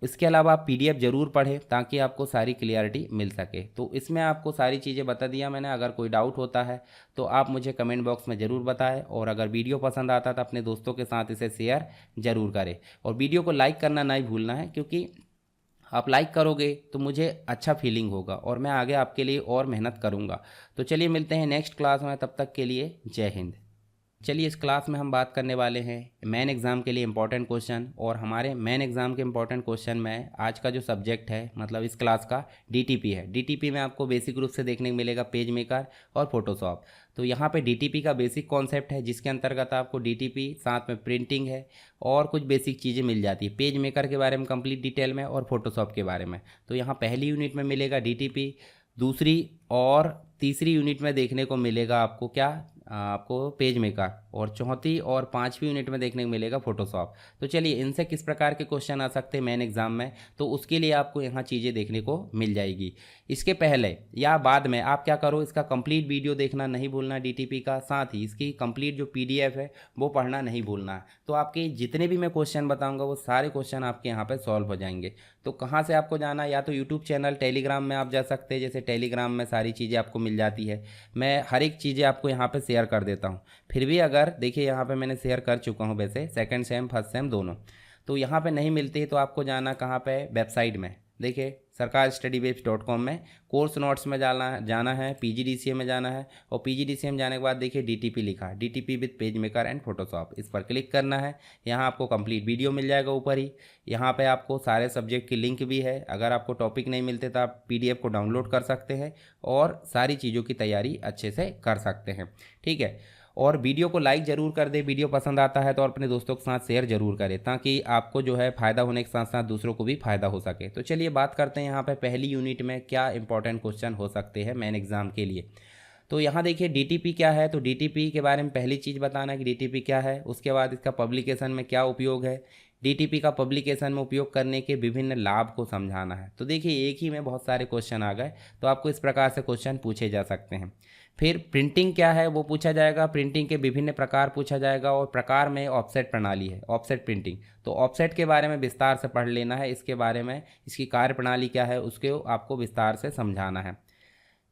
इसके अलावा आप पीडीएफ ज़रूर पढ़ें ताकि आपको सारी क्लियरिटी मिल सके। तो इसमें आपको सारी चीज़ें बता दिया मैंने। अगर कोई डाउट होता है तो आप मुझे कमेंट बॉक्स में ज़रूर बताएं, और अगर वीडियो पसंद आता है तो अपने दोस्तों के साथ इसे शेयर ज़रूर करें, और वीडियो को लाइक करना नहीं भूलना है, क्योंकि आप लाइक करोगे तो मुझे अच्छा फीलिंग होगा और मैं आगे आपके लिए और मेहनत करूँगा। तो चलिए मिलते हैं नेक्स्ट क्लास में, तब तक के लिए जय हिंद। चलिए इस क्लास में हम बात करने वाले हैं मेन एग्ज़ाम के लिए इम्पोर्टेंट क्वेश्चन, और हमारे मेन एग्ज़ाम के इम्पोर्टेंट क्वेश्चन में आज का जो सब्जेक्ट है, मतलब इस क्लास का, डीटीपी है। डीटीपी में आपको बेसिक रूप से देखने को मिलेगा पेज मेकर और फोटोशॉप। तो यहाँ पे डीटीपी का बेसिक कॉन्सेप्ट है, जिसके अंतर्गत आपको डीटीपी साथ में प्रिंटिंग है और कुछ बेसिक चीज़ें मिल जाती है, पेज मेकर के बारे में कंप्लीट डिटेल में और फोटोशॉप के बारे में। तो यहाँ पहली यूनिट में मिलेगा डीटीपी, दूसरी और तीसरी यूनिट में देखने को मिलेगा आपको क्या, आपको पेज मेकर, और चौथी और पांचवी यूनिट में देखने को मिलेगा फोटोशॉप। तो चलिए इनसे किस प्रकार के क्वेश्चन आ सकते हैं मेन एग्जाम में, तो उसके लिए आपको यहाँ चीज़ें देखने को मिल जाएगी। इसके पहले या बाद में आप क्या करो, इसका कंप्लीट वीडियो देखना नहीं भूलना डीटीपी का, साथ ही इसकी कंप्लीट जो पीडीएफ है वो पढ़ना नहीं भूलना है। तो आपके जितने भी मैं क्वेश्चन बताऊँगा वो सारे क्वेश्चन आपके यहाँ पर सॉल्व हो जाएंगे। तो कहाँ से आपको जाना, या तो यूट्यूब चैनल, टेलीग्राम में आप जा सकते हैं, जैसे टेलीग्राम में सारी चीज़ें आपको मिल जाती है, मैं हर एक चीज़ें आपको यहाँ पे शेयर कर देता हूँ। फिर भी अगर देखिए यहाँ पे मैंने शेयर कर चुका हूँ वैसे, सेकंड सेम फर्स्ट सेम दोनों, तो यहाँ पे नहीं मिलती है तो आपको जाना कहाँ पे, वेबसाइट में। देखिए सरकार स्टडी वेब्स.com में कोर्स नोट्स में जाना है, पीजीडीसीए में जाना है, और पीजीडीसीए में जाने के बाद देखिए डीटीपी लिखा, DTP with page maker and Photoshop, इस पर क्लिक करना है। यहाँ आपको कंप्लीट वीडियो मिल जाएगा ऊपर ही। यहाँ पे आपको सारे सब्जेक्ट की लिंक भी है, अगर आपको टॉपिक नहीं मिलते तो आप पीडीएफ को डाउनलोड कर सकते हैं और सारी चीज़ों की तैयारी अच्छे से कर सकते हैं। ठीक है। और वीडियो को लाइक ज़रूर कर दे, वीडियो पसंद आता है तो अपने दोस्तों के साथ शेयर ज़रूर करें, ताकि आपको जो है फ़ायदा होने के साथ साथ दूसरों को भी फ़ायदा हो सके। तो चलिए बात करते हैं यहाँ पे पहली यूनिट में क्या इंपॉर्टेंट क्वेश्चन हो सकते हैं मेन एग्ज़ाम के लिए। तो यहाँ देखिए डीटीपी क्या है, तो डीटीपी के बारे में पहली चीज़ बताना है कि डीटीपी क्या है, उसके बाद इसका पब्लिकेशन में क्या उपयोग है, डीटीपी का पब्लिकेशन में उपयोग करने के विभिन्न लाभ को समझाना है। तो देखिए एक ही में बहुत सारे क्वेश्चन आ गए, तो आपको इस प्रकार से क्वेश्चन पूछे जा सकते हैं। फिर प्रिंटिंग क्या है वो पूछा जाएगा, प्रिंटिंग के विभिन्न प्रकार पूछा जाएगा, और प्रकार में ऑफसेट प्रणाली है, ऑफसेट प्रिंटिंग, तो ऑफसेट के बारे में विस्तार से पढ़ लेना है, इसके बारे में, इसकी कार्य प्रणाली क्या है उसके आपको विस्तार से समझाना है।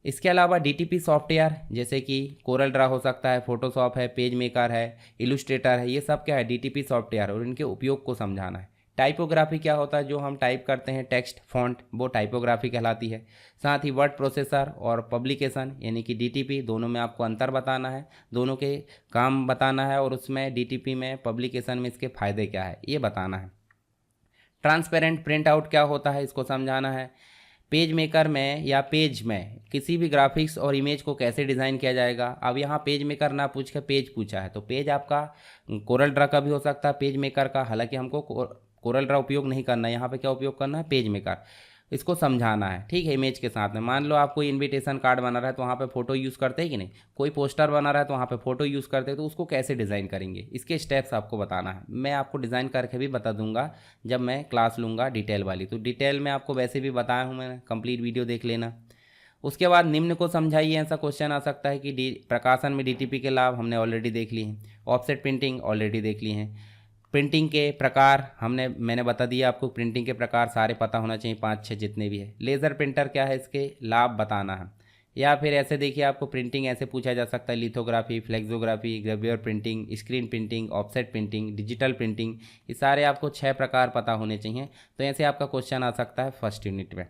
इसके अलावा डीटीपी सॉफ्टवेयर जैसे कि कोरल ड्रा हो सकता है, फोटोशॉप है, पेज मेकर है, इलुस्ट्रेटर है, ये सब क्या है डीटीपी सॉफ्टवेयर, और इनके उपयोग को समझाना है। टाइपोग्राफी क्या होता है, जो हम टाइप करते हैं टेक्स्ट फॉन्ट, वो टाइपोग्राफी कहलाती है। साथ ही वर्ड प्रोसेसर और पब्लिकेशन यानी कि डीटीपी, दोनों में आपको अंतर बताना है, दोनों के काम बताना है, और उसमें डीटीपी में पब्लिकेशन में इसके फ़ायदे क्या है ये बताना है। ट्रांसपेरेंट प्रिंट आउट क्या होता है इसको समझाना है। पेज मेकर में या पेज में किसी भी ग्राफिक्स और इमेज को कैसे डिज़ाइन किया जाएगा। अब यहाँ पेज मेकर ना पूछ के पेज पूछा है, तो पेज आपका कोरल ड्रा का भी हो सकता है, पेज मेकर का, हालांकि हमको कोरल ड्रा उपयोग नहीं करना है, यहाँ पे क्या उपयोग करना है, पेज मेकर, इसको समझाना है। ठीक है। इमेज के साथ में मान लो आप कोई इनविटेशन कार्ड बना रहा है तो वहाँ पे फोटो यूज़ करते हैं कि नहीं, कोई पोस्टर बना रहा है तो वहाँ पे फोटो यूज़ करते हैं, तो उसको कैसे डिज़ाइन करेंगे, इसके स्टेप्स आपको बताना है। मैं आपको डिज़ाइन करके भी बता दूंगा जब मैं क्लास लूँगा डिटेल वाली, तो डिटेल में आपको वैसे भी बताया हूँ मैंने, कंप्लीट वीडियो देख लेना। उसके बाद निम्न को समझाइए, ऐसा क्वेश्चन आ सकता है कि प्रकाशन में डीटीपी के लाभ हमने ऑलरेडी देख लिए हैं, ऑफसेट प्रिंटिंग ऑलरेडी देख ली हैं, प्रिंटिंग के प्रकार मैंने बता दिया आपको, प्रिंटिंग के प्रकार सारे पता होना चाहिए, 5-6 जितने भी है। लेज़र प्रिंटर क्या है, इसके लाभ बताना है। या फिर ऐसे देखिए, आपको प्रिंटिंग ऐसे पूछा जा सकता है, lithography, flexography, gravure printing, screen printing, offset printing, digital printing, ये सारे आपको 6 प्रकार पता होने चाहिए। तो ऐसे आपका क्वेश्चन आ सकता है फर्स्ट यूनिट में।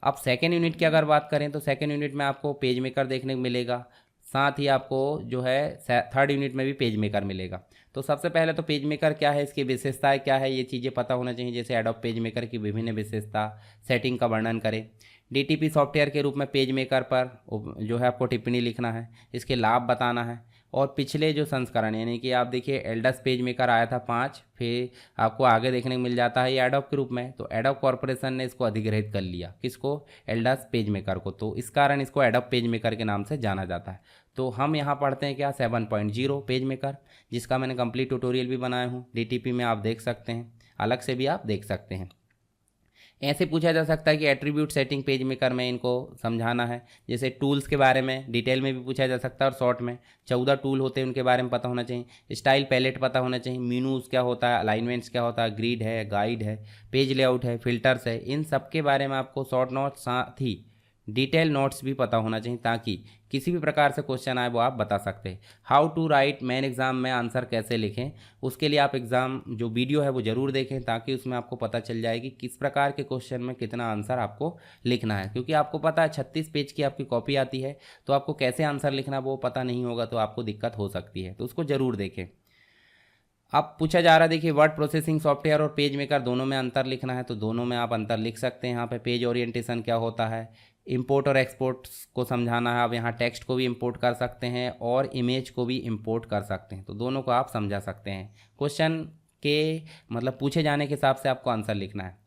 अब सेकेंड यूनिट की अगर बात करें तो सेकेंड यूनिट में आपको पेज मेकर देखने को मिलेगा, साथ ही आपको जो है थर्ड यूनिट में भी पेज मेकर मिलेगा। तो सबसे पहले तो पेज मेकर क्या है, इसकी विशेषताएं क्या है, ये चीज़ें पता होना चाहिए। जैसे एडोब पेज मेकर की विभिन्न विशेषता, सेटिंग का वर्णन करें। डीटीपी सॉफ्टवेयर के रूप में पेज मेकर पर जो है आपको टिप्पणी लिखना है, इसके लाभ बताना है। और पिछले जो संस्करण यानी कि आप देखिए एल्डस पेज मेकर आया था 5, फिर आपको आगे देखने को मिल जाता है ये एडोब के रूप में। तो एडोब कॉरपोरेशन ने इसको अधिग्रहित कर लिया, किसको, एल्डस पेज मेकर को। तो इस कारण इसको एडोब पेज मेकर के नाम से जाना जाता है। तो हम यहाँ पढ़ते हैं क्या, 7.0 पेज मेकर, जिसका मैंने कंप्लीट ट्यूटोरियल भी बनाया हूँ, डीटीपी में आप देख सकते हैं, अलग से भी आप देख सकते हैं। ऐसे पूछा जा सकता है कि एट्रीब्यूट सेटिंग पेज मेकर में इनको समझाना है। जैसे टूल्स के बारे में डिटेल में भी पूछा जा सकता है, और शॉर्ट में 14 टूल होते हैं, उनके बारे में पता होना चाहिए। स्टाइल पैलेट पता होना चाहिए, मीनूज क्या होता है, अलाइनमेंट्स क्या होता है, ग्रिड है, गाइड है, पेज लेआउट है, फिल्टर्स है, इन सब के बारे में आपको शॉर्ट नोट्स साथ ही डिटेल नोट्स भी पता होना चाहिए, ताकि किसी भी प्रकार से क्वेश्चन आए वो आप बता सकते हैं। How to write main exam में आंसर कैसे लिखें, उसके लिए आप एग्ज़ाम जो वीडियो है वो ज़रूर देखें, ताकि उसमें आपको पता चल जाए कि किस प्रकार के क्वेश्चन में कितना आंसर आपको लिखना है। क्योंकि आपको पता है 36 पेज की आपकी कॉपी आती है, तो आपको कैसे आंसर लिखना वो पता नहीं होगा तो आपको दिक्कत हो सकती है, तो उसको ज़रूर देखें। अब पूछा जा रहा है, देखिए वर्ड प्रोसेसिंग सॉफ्टवेयर और पेज मेकर दोनों में अंतर लिखना है, तो दोनों में आप अंतर लिख सकते हैं। यहाँ पे पेज ओरिएंटेशन क्या होता है, इंपोर्ट और एक्सपोर्ट को समझाना है। आप यहाँ टेक्स्ट को भी इंपोर्ट कर सकते हैं और इमेज को भी इंपोर्ट कर सकते हैं, तो दोनों को आप समझा सकते हैं। क्वेश्चन के मतलब पूछे जाने के हिसाब से आपको आंसर लिखना है।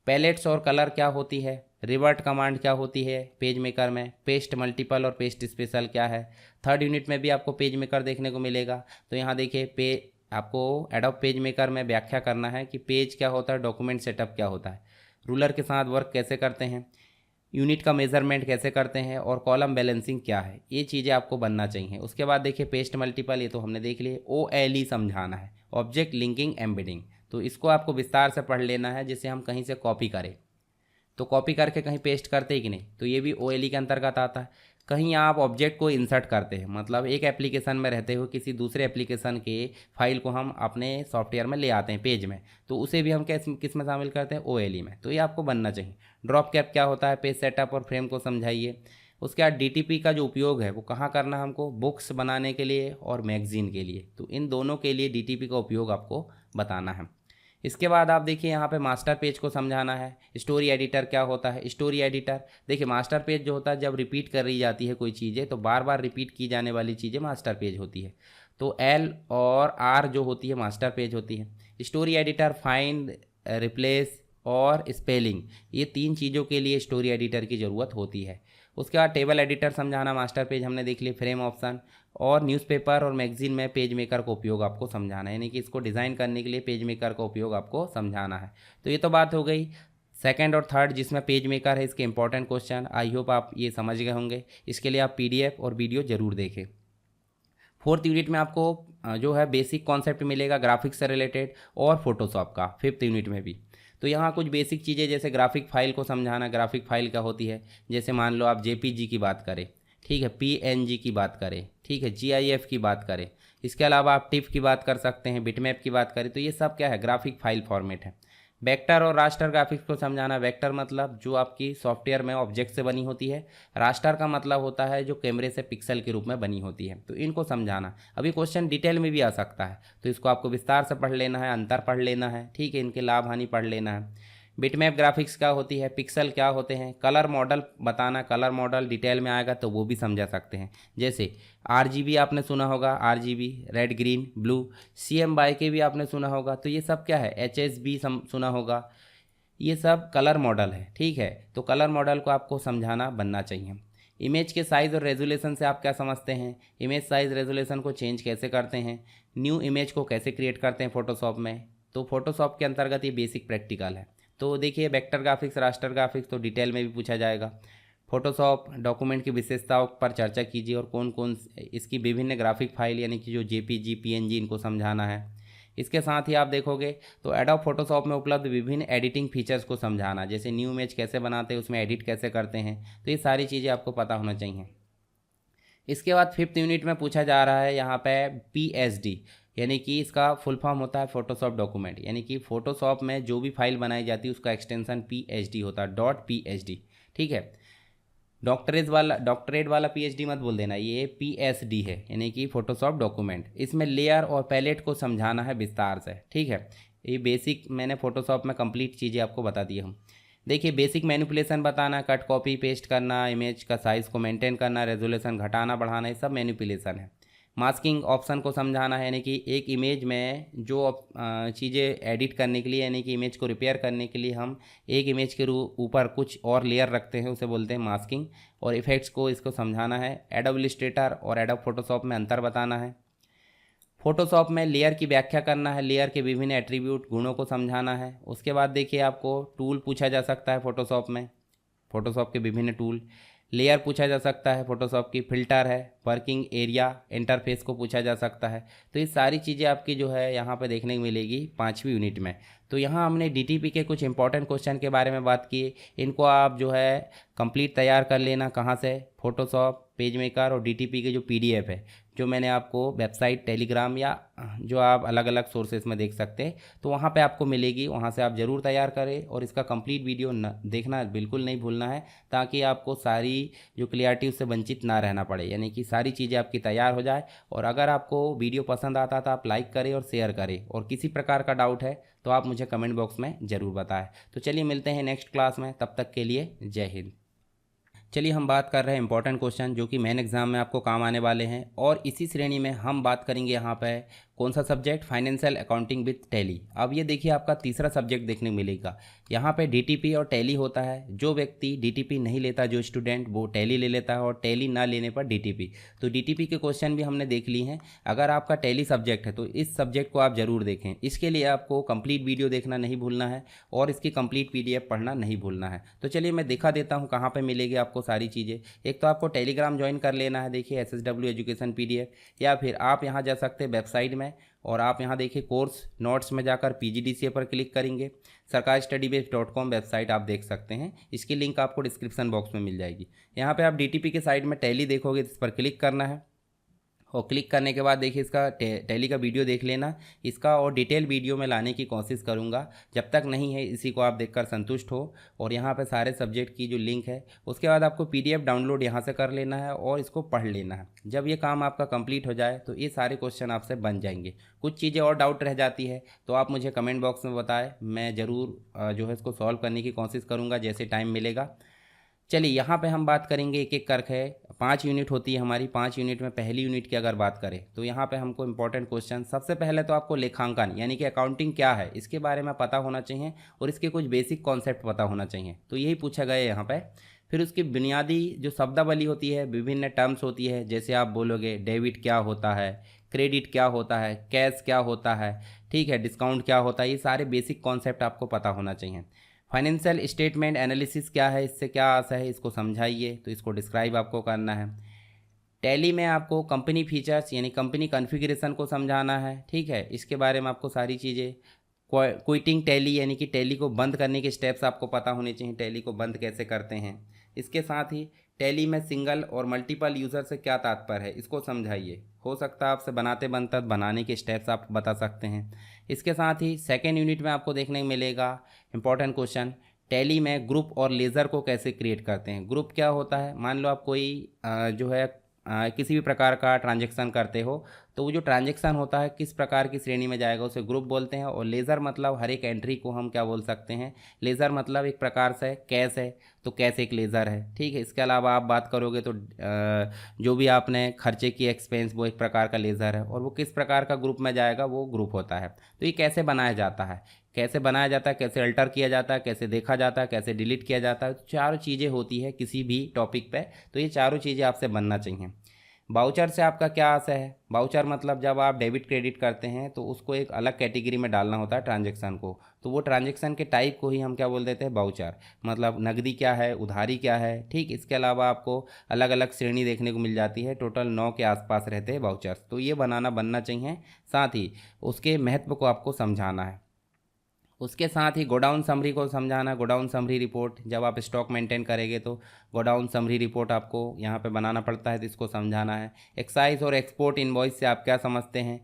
पैलेट्स और कलर क्या होती है, रिवर्ट कमांड क्या होती है पेज मेकर में, पेस्ट मल्टीपल और पेस्ट स्पेशल क्या है। थर्ड यूनिट में भी आपको पेज मेकर देखने को मिलेगा। तो यहाँ देखिए आपको एडोब पेज मेकर में व्याख्या करना है कि पेज क्या होता है, डॉक्यूमेंट सेटअप क्या होता है, रूलर के साथ वर्क कैसे करते हैं, यूनिट का मेजरमेंट कैसे करते हैं, और कॉलम बैलेंसिंग क्या है, ये चीज़ें आपको बनना चाहिए। उसके बाद देखिए पेस्ट मल्टीपल, ये तो हमने देख लिए। OLE समझाना है, ऑब्जेक्ट लिंकिंग एम्बेडिंग, तो इसको आपको विस्तार से पढ़ लेना है, जिसे हम कहीं से कॉपी करें तो कॉपी करके कहीं पेस्ट करते ही कि नहीं, तो ये भी OLE के अंतर्गत आता है। कहीं आप ऑब्जेक्ट को इंसर्ट करते हैं, मतलब एक एप्लीकेशन में रहते हुए किसी दूसरे एप्लीकेशन के फाइल को हम अपने सॉफ्टवेयर में ले आते हैं पेज में, तो उसे भी हम किस में शामिल करते हैं, OLE में। तो ये आपको बनना चाहिए। ड्रॉप कैप क्या होता है, पेज सेटअप और फ्रेम को समझाइए। उसके बाद DTP का जो उपयोग है वो कहाँ करना है हमको, बुक्स बनाने के लिए और मैगजीन के लिए, तो इन दोनों के लिए DTP का उपयोग आपको बताना है। इसके बाद आप देखिए यहाँ पे मास्टर पेज को समझाना है। स्टोरी एडिटर क्या होता है, स्टोरी एडिटर देखिए मास्टर पेज जो होता है जब रिपीट कर रही जाती है कोई चीज़ें, तो बार बार रिपीट की जाने वाली चीज़ें मास्टर पेज होती है। तो L और R जो होती है मास्टर पेज होती है। स्टोरी एडिटर फाइंड, रिप्लेस और स्पेलिंग, ये 3 चीज़ों के लिए स्टोरी एडिटर की ज़रूरत होती है। उसके बाद टेबल एडिटर समझाना, मास्टर पेज हमने देख लिया, फ्रेम ऑप्शन, और न्यूज़पेपर और मैगजीन में पेज मेकर का उपयोग आपको समझाना है, यानी कि इसको डिज़ाइन करने के लिए पेज मेकर का उपयोग आपको समझाना है। तो ये तो बात हो गई सेकंड और थर्ड जिसमें पेज मेकर है, इसके इंपॉर्टेंट क्वेश्चन। आई होप आप ये समझ गए होंगे। इसके लिए आप PDF और वीडियो ज़रूर देखें। फोर्थ यूनिट में आपको जो है बेसिक कॉन्सेप्ट मिलेगा ग्राफिक्स से रिलेटेड और फोटोशॉप का, फिफ्थ यूनिट में भी। तो यहाँ कुछ बेसिक चीज़ें जैसे ग्राफिक फाइल को समझाना, ग्राफिक फाइल क्या होती है। जैसे मान लो आप JPG की बात करें, ठीक है, PNG की बात करें, ठीक है, GIF की बात करें, इसके अलावा आप टिफ की बात कर सकते हैं, बिटमैप की बात करें, तो ये सब क्या है, ग्राफिक फाइल फॉर्मेट है। वेक्टर और रास्टर ग्राफिक्स को समझाना। वेक्टर मतलब जो आपकी सॉफ्टवेयर में ऑब्जेक्ट से बनी होती है, रास्टर का मतलब होता है जो कैमरे से पिक्सल के रूप में बनी होती है, तो इनको समझाना। अभी क्वेश्चन डिटेल में भी आ सकता है, तो इसको आपको विस्तार से पढ़ लेना है, अंतर पढ़ लेना है, ठीक है, इनके लाभ हानि पढ़ लेना है। बिटमैप ग्राफिक्स क्या होती है, पिक्सल क्या होते हैं, कलर मॉडल बताना, कलर मॉडल डिटेल में आएगा तो वो भी समझा सकते हैं। जैसे RGB आपने सुना होगा, RGB red green blue, CMYK भी आपने सुना होगा, तो ये सब क्या है, HSB सुना होगा, ये सब कलर मॉडल है, ठीक है। तो कलर मॉडल को आपको समझाना बनना चाहिए। इमेज के साइज़ और रेजोल्यूशन से आप क्या समझते हैं, इमेज साइज़ रेजोल्यूशन को चेंज कैसे करते हैं, न्यू इमेज को कैसे क्रिएट करते हैं फोटोशॉप में, तो फोटोशॉप के अंतर्गत ये बेसिक प्रैक्टिकल है। तो देखिए वेक्टर ग्राफिक्स, रास्टर ग्राफिक्स तो डिटेल में भी पूछा जाएगा। फोटोशॉप डॉक्यूमेंट की विशेषताओं पर चर्चा कीजिए और कौन कौन इसकी विभिन्न ग्राफिक फाइल यानी कि जो JPG PNG इनको समझाना है। इसके साथ ही आप देखोगे तो एडोब फोटोशॉप में उपलब्ध विभिन्न एडिटिंग फीचर्स को समझाना, जैसे न्यू इमेज कैसे बनाते हैं, उसमें एडिट कैसे करते हैं, तो ये सारी चीज़ें आपको पता होना चाहिए। इसके बाद 5th यूनिट में पूछा जा रहा है यहाँ पे PSD, यानी कि इसका फुल फॉर्म होता है फोटोशॉप डॉक्यूमेंट, यानी कि फोटोशॉप में जो भी फाइल बनाई जाती है उसका एक्सटेंशन PSD होता है, .PSD। ठीक है, डॉक्टरेट वाला PhD मत बोल देना, ये PSD है, यानी कि फोटोशॉप डॉक्यूमेंट। इसमें लेयर और पैलेट को समझाना है विस्तार से। ठीक है, ये बेसिक मैंने फोटोशॉप में कंप्लीट चीज़ें आपको बता दी हूँ। देखिए, बेसिक मैनिपुलेशन बताना, कट कॉपी पेस्ट करना, इमेज का साइज़ को मेंटेन करना, रेजोल्यूशन घटाना बढ़ाना, ये सब मैनिपुलेशन है। मास्किंग ऑप्शन को समझाना है, यानी कि एक इमेज में जो चीज़ें एडिट करने के लिए, यानी कि इमेज को रिपेयर करने के लिए हम एक इमेज के ऊपर कुछ और लेयर रखते हैं, उसे बोलते हैं मास्किंग। और इफ़ेक्ट्स को इसको समझाना है। एडोब इलस्ट्रेटर और एडोब फोटोशॉप में अंतर बताना है। फोटोशॉप में लेयर की व्याख्या करना है, लेयर के विभिन्न एट्रीब्यूट गुणों को समझाना है। उसके बाद देखिए, आपको टूल पूछा जा सकता है फोटोशॉप में, फोटोशॉप के विभिन्न टूल। लेयर पूछा जा सकता है, फोटोशॉप की फ़िल्टर है, वर्किंग एरिया, इंटरफेस को पूछा जा सकता है। तो ये सारी चीज़ें आपकी जो है यहाँ पे देखने को मिलेगी 5वीं यूनिट में। तो यहाँ हमने DTP के कुछ इंपॉर्टेंट क्वेश्चन के बारे में बात की। इनको आप जो है कंप्लीट तैयार कर लेना। कहाँ से? फोटोशॉप, पेज मेकर और DTP के जो PDF है, जो मैंने आपको वेबसाइट, टेलीग्राम या जो आप अलग अलग सोर्सेज में देख सकते हैं, तो वहाँ पे आपको मिलेगी। वहाँ से आप ज़रूर तैयार करें और इसका कंप्लीट वीडियो देखना बिल्कुल नहीं भूलना है, ताकि आपको सारी जो क्लियरिटी उससे वंचित ना रहना पड़े, यानी कि सारी चीज़ें आपकी तैयार हो जाए। और अगर आपको वीडियो पसंद आता तो आप लाइक करें और शेयर करें, और किसी प्रकार का डाउट है तो आप मुझे कमेंट बॉक्स में ज़रूर बताएं। तो चलिए मिलते हैं नेक्स्ट क्लास में, तब तक के लिए जय हिंद। चलिए हम बात कर रहे हैं इंपॉर्टेंट क्वेश्चन जो कि मेन एग्जाम में आपको काम आने वाले हैं, और इसी श्रेणी में हम बात करेंगे यहाँ पे कौन सा subject, financial accounting with tally. अब ये देखिए, आपका तीसरा सब्जेक्ट देखने को मिलेगा। यहाँ पे DTP और टैली होता है। जो व्यक्ति DTP नहीं लेता, जो स्टूडेंट, वो टैली ले लेता है, और टैली ना लेने पर DTP। तो DTP के क्वेश्चन भी हमने देख लिए हैं। अगर आपका टैली सब्जेक्ट है तो इस सब्जेक्ट को आप ज़रूर देखें। इसके लिए आपको कंप्लीट वीडियो देखना नहीं भूलना है, और इसकी कंप्लीट PDF पढ़ना नहीं भूलना है। तो चलिए मैं दिखा देता हूँ कहाँ पर मिलेगी आपको सारी चीज़ें। एक तो आपको टेलीग्राम ज्वाइन कर लेना है, देखिए SSW एजुकेशन PDF, या फिर आप यहाँ जा सकते हैं वेबसाइट में, और आप यहाँ देखिए कोर्स नोट्स में जाकर PGDCA पर क्लिक करेंगे। sarkarstudybase.com वेबसाइट आप देख सकते हैं, इसकी लिंक आपको डिस्क्रिप्शन बॉक्स में मिल जाएगी। यहाँ पे आप DTP के साइड में टैली देखोगे, इस पर क्लिक करना है, और क्लिक करने के बाद देखिए इसका टैली का वीडियो देख लेना। इसका और डिटेल वीडियो में लाने की कोशिश करूँगा, जब तक नहीं है इसी को आप देखकर संतुष्ट हो। और यहाँ पे सारे सब्जेक्ट की जो लिंक है, उसके बाद आपको PDF डाउनलोड यहाँ से कर लेना है और इसको पढ़ लेना है। जब ये काम आपका कंप्लीट हो जाए तो ये सारे क्वेश्चन आपसे बन जाएंगे। कुछ चीज़ें और डाउट रह जाती है तो आप मुझे कमेंट बॉक्स में बताएं, मैं ज़रूर जो है इसको सॉल्व करने की कोशिश करूँगा जैसे टाइम मिलेगा। चलिए यहाँ पे हम बात करेंगे एक एक करके। 5 यूनिट होती है हमारी। 5 यूनिट में पहली यूनिट की अगर बात करें तो यहाँ पे हमको इंपॉर्टेंट क्वेश्चन, सबसे पहले तो आपको लेखांकन यानी कि अकाउंटिंग क्या है इसके बारे में पता होना चाहिए, और इसके कुछ बेसिक कॉन्सेप्ट पता होना चाहिए। तो यही पूछा गया है यहाँ पे। फिर उसकी बुनियादी जो शब्दावली होती है, विभिन्न टर्म्स होती है, जैसे आप बोलोगे डेबिट क्या होता है, क्रेडिट क्या होता है, कैश क्या होता है, ठीक है, डिस्काउंट क्या होता है, ये सारे बेसिक कॉन्सेप्ट आपको पता होना चाहिए। फाइनेंशियल स्टेटमेंट एनालिसिस क्या है, इससे क्या आशा है, इसको समझाइए, तो इसको डिस्क्राइब आपको करना है। टैली में आपको कंपनी फीचर्स यानी कंपनी कॉन्फ़िगरेशन को समझाना है, ठीक है, इसके बारे में आपको सारी चीज़ें। क्विटिंग टैली यानी कि टैली को बंद करने के स्टेप्स आपको पता होने चाहिए, टैली को बंद कैसे करते हैं। इसके साथ ही टैली में सिंगल और मल्टीपल यूज़र से क्या तात्पर्य है, इसको समझाइए। हो सकता है आपसे बनाते बनता बनाने के स्टेप्स आप बता सकते हैं। इसके साथ ही सेकेंड यूनिट में आपको देखने को मिलेगा इंपॉर्टेंट क्वेश्चन, टैली में ग्रुप और लेज़र को कैसे क्रिएट करते हैं। ग्रुप क्या होता है, मान लो आप कोई जो है किसी भी प्रकार का ट्रांजैक्शन करते हो, तो वो जो ट्रांजैक्शन होता है किस प्रकार की श्रेणी में जाएगा उसे ग्रुप बोलते हैं। और लेज़र मतलब हर एक एंट्री को हम क्या बोल सकते हैं, लेज़र मतलब एक प्रकार से कैश है, तो कैश एक लेज़र है, ठीक है। इसके अलावा आप बात करोगे तो जो भी आपने खर्चे की एक्सपेंस वो एक प्रकार का लेज़र है, और वो किस प्रकार का ग्रुप में जाएगा वो ग्रुप होता है। तो ये कैसे बनाया जाता है, कैसे बनाया जाता है, कैसे अल्टर किया जाता है, कैसे देखा जाता है, कैसे डिलीट किया जाता है, चारों चीज़ें होती है किसी भी टॉपिक पे, तो ये चारों चीज़ें आपसे बनना चाहिए। बाउचर से आपका क्या आशय है? बाउचर मतलब जब आप डेबिट क्रेडिट करते हैं तो उसको एक अलग कैटेगरी में डालना होता है ट्रांजैक्शन को, तो वो ट्रांजैक्शन के टाइप को ही हम क्या बोल देते हैं? बाउचर। मतलब नकदी क्या है, उधारी क्या है, ठीक। इसके अलावा आपको अलग अलग श्रेणी देखने को मिल जाती है, टोटल 9 के आसपास रहते हैं बाउचर्स। तो ये बनना चाहिए, साथ ही उसके महत्व को आपको समझाना है। उसके साथ ही गोडाउन समरी को समझाना। गोडाउन समरी रिपोर्ट, जब आप स्टॉक मेंटेन करेंगे तो गोडाउन समरी रिपोर्ट आपको यहाँ पे बनाना पड़ता है, तो इसको समझाना है। एक्साइज और एक्सपोर्ट इनवॉइस से आप क्या समझते हैं?